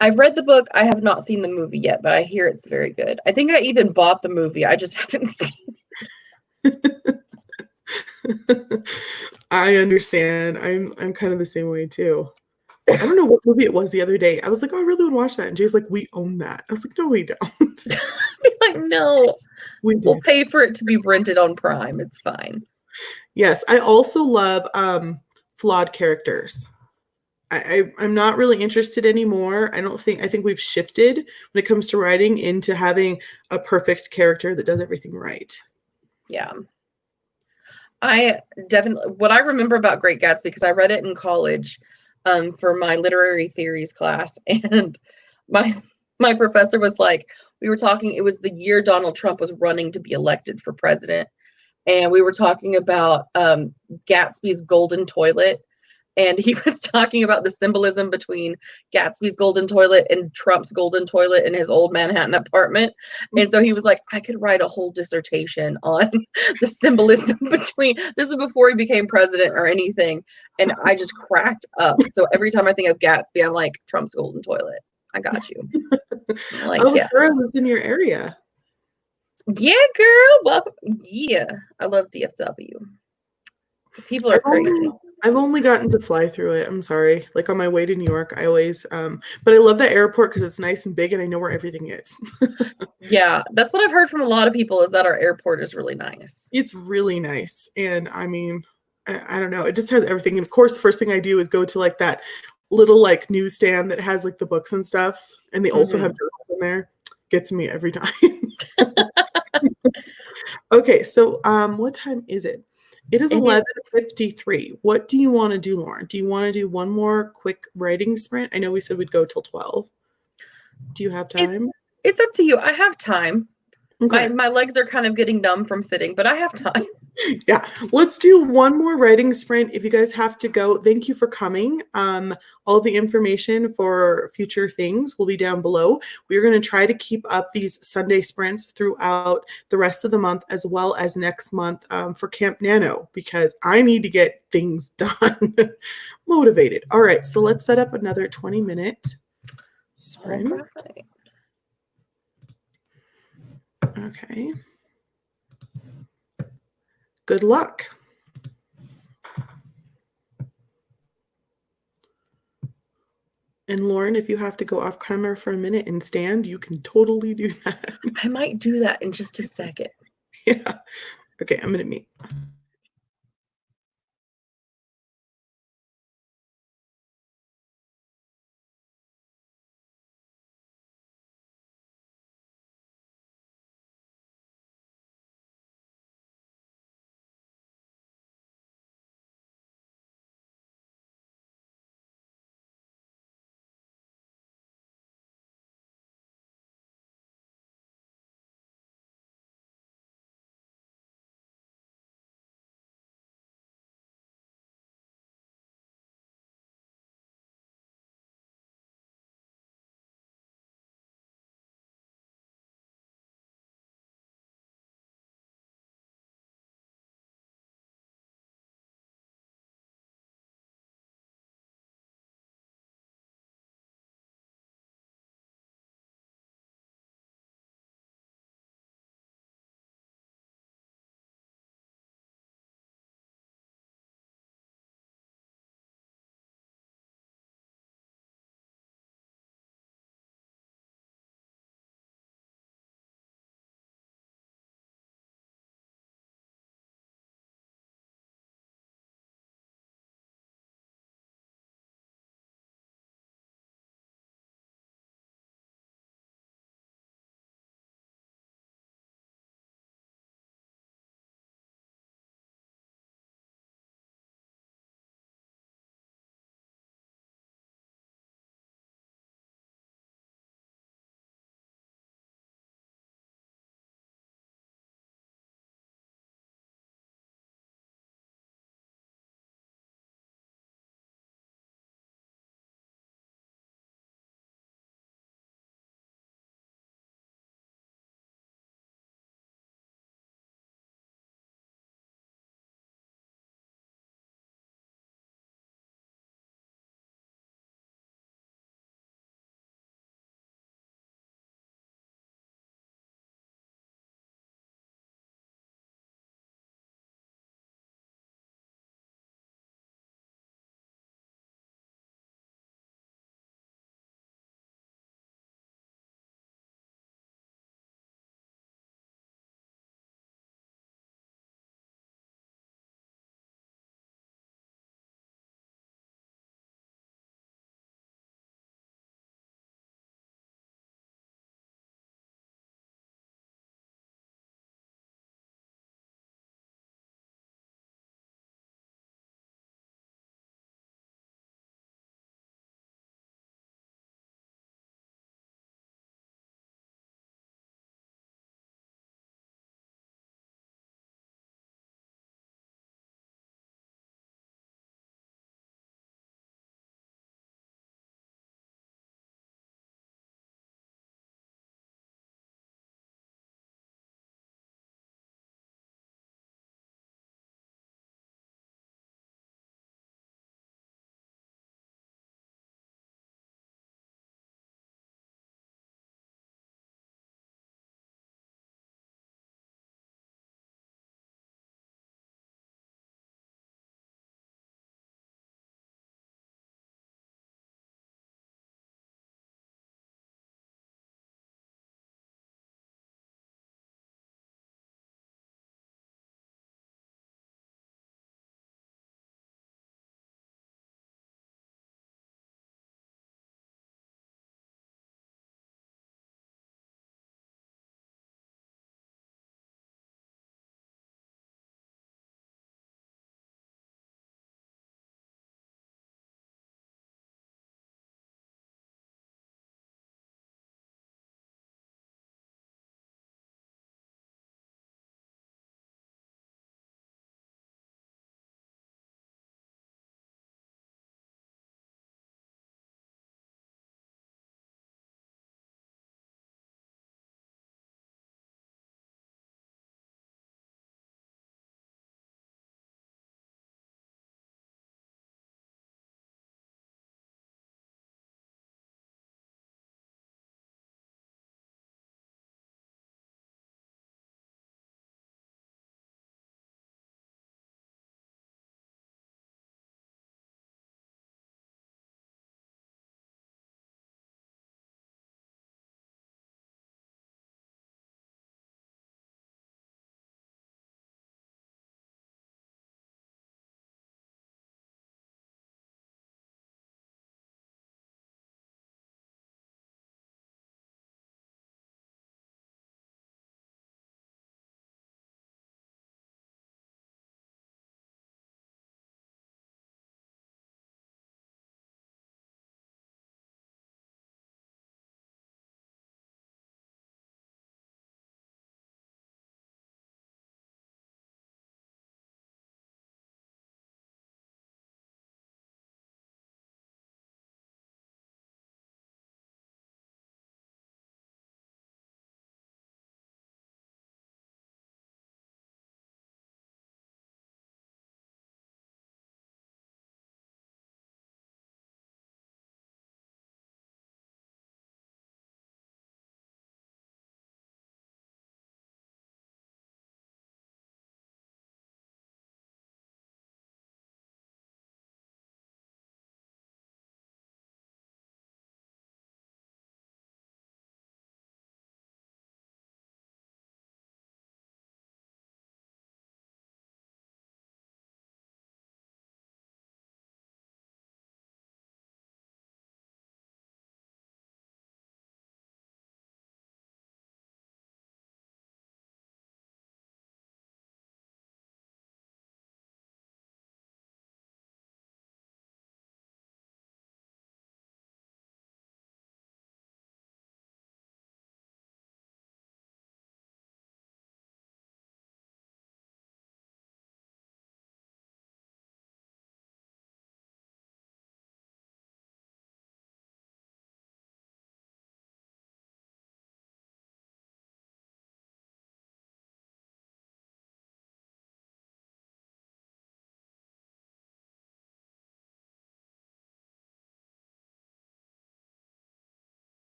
I've read the book. I have not seen the movie yet, but I hear it's very good. I think I even bought the movie. I just haven't seen it. I understand. I'm kind of the same way too. I don't know what movie it was the other day. I was like, oh, I really would watch that. And Jay's like, we own that. I was like, no, we don't. like, no, We we'll did. pay for it to be rented on Prime. It's fine. Yes. I also love flawed characters. I'm not really interested anymore. I think we've shifted when it comes to writing into having a perfect character that does everything right. Yeah. I definitely, what I remember about Great Gatsby, because I read it in college for my literary theories class, and my my professor was like, we were talking, it was the year Donald Trump was running to be elected for president, and we were talking about Gatsby's golden toilet, and he was talking about the symbolism between Gatsby's golden toilet and Trump's golden toilet in his old Manhattan apartment. And so he was like, I could write a whole dissertation on the symbolism between, this was before he became president or anything. And I just cracked up. So every time I think of Gatsby, I'm like, Trump's golden toilet. I got you. I'm like, Oh, yeah. Sarah lives in your area. Yeah, girl. Welcome. Yeah. I love DFW. People are crazy. I've only gotten to fly through it. I'm sorry. Like on my way to New York, I always but I love the airport because it's nice and big and I know where everything is. Yeah, that's what I've heard from a lot of people is that our airport is really nice. It's really nice. And I mean, I don't know. It just has everything. And of course, the first thing I do is go to like that little like newsstand that has like the books and stuff. And they also have journals in there. Gets me every time. Okay, so what time is it? It is It is, 11:53. What do you want to do, Lauren? Do you want to do one more quick writing sprint? I know we said we'd go till 12. Do you have it, time? it's up to you. I have time. My Okay. my legs are kind of getting numb from sitting, but I have time. Yeah, let's do one more writing sprint. If you guys have to go, thank you for coming. All the information for future things will be down below. We're going to try to keep up these Sunday sprints throughout the rest of the month as well as next month for Camp Nano because I need to get things done. Motivated. All right, so let's set up another 20-minute All sprint. right. Okay. Good luck. And Lauren, if you have to go off camera for a minute and stand, you can totally do that. I might do that in just a second. Yeah. Okay, I'm gonna meet.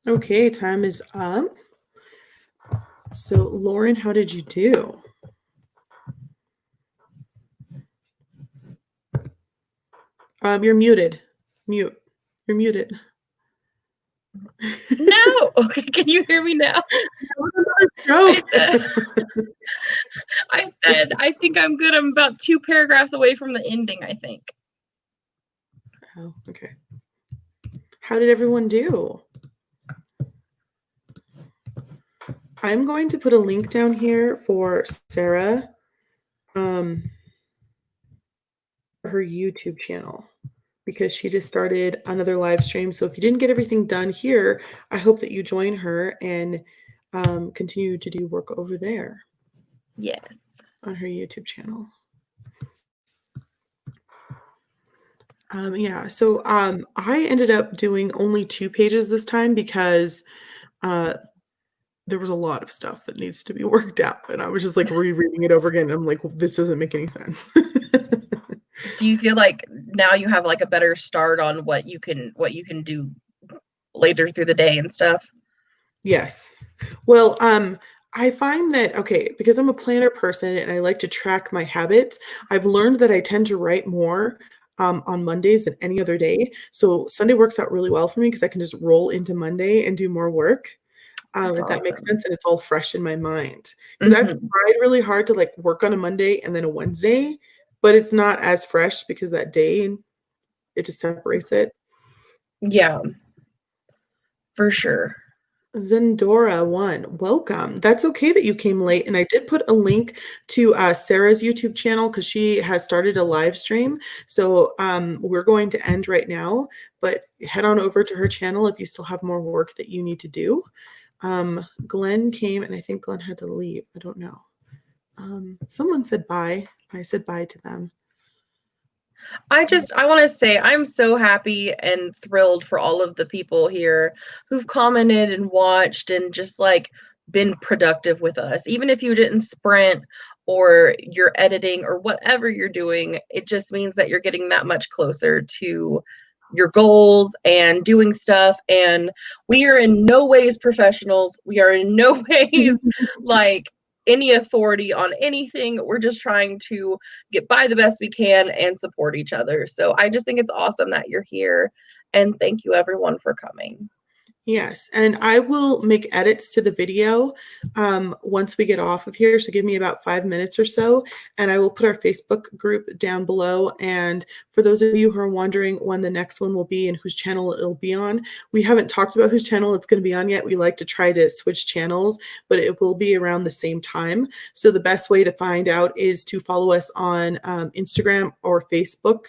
Okay, time is up. So, Lauren, how did you do? You're muted. Mute. You're muted. No. Okay, can you hear me now? Joke. I said I think I'm good. I'm about 2 paragraphs away from the ending, I think. Oh, okay. How did everyone do? I'm going to put a link down here for Sarah, her YouTube channel, because she just started another live stream. So if you didn't get everything done here, I hope that you join her and continue to do work over there. Yes. On her YouTube channel. Yeah, so I ended up doing only 2 pages this time because there was a lot of stuff that needs to be worked out, and I was just like rereading it over again. And I'm like, well, this doesn't make any sense. Do you feel like now you have like a better start on what you can do later through the day and stuff? Yes. Well, I find that, okay, because I'm a planner person and I like to track my habits, I've learned that I tend to write more on Mondays than any other day. So Sunday works out really well for me because I can just roll into Monday and do more work. That's If that makes awesome. sense, and it's all fresh in my mind. Because I've tried really hard to like work on a Monday and then a Wednesday, but it's not as fresh because that day it just separates it. Yeah, for sure. Zendora1, welcome. That's okay that you came late, and I did put a link to Sarah's YouTube channel because she has started a live stream. So we're going to end right now, but head on over to her channel if you still have more work that you need to do. Glenn came, and I think Glenn had to leave. I don't know. Someone said bye. I said bye to them. I want to say I'm so happy and thrilled for all of the people here who've commented and watched and just like been productive with us. Even if you didn't sprint or you're editing or whatever you're doing, it just means that you're getting that much closer to your goals and doing stuff. And we are in no ways professionals. We are in no ways like any authority on anything. We're just trying to get by the best we can and support each other. So I just think it's awesome that you're here. And thank you everyone for coming. Yes, and I will make edits to the video once we get off of here. So give me about 5 minutes or so, and I will put our Facebook group down below. And for those of you who are wondering when the next one will be and whose channel it'll be on, we haven't talked about whose channel it's going to be on yet. We like to try to switch channels, but it will be around the same time. So the best way to find out is to follow us on Instagram or Facebook.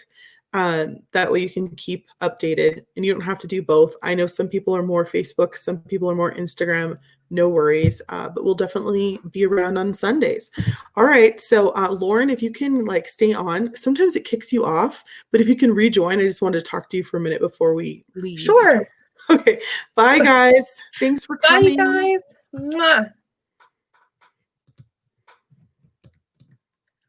That way you can keep updated and you don't have to do both. I know some people are more Facebook, some people are more Instagram. No worries, but we'll definitely be around on Sundays. All right, so Lauren, if you can like stay on, sometimes it kicks you off, but if you can rejoin, I just wanted to talk to you for a minute before we leave. Sure. Okay, bye guys. Thanks for coming. Bye guys. Mwah.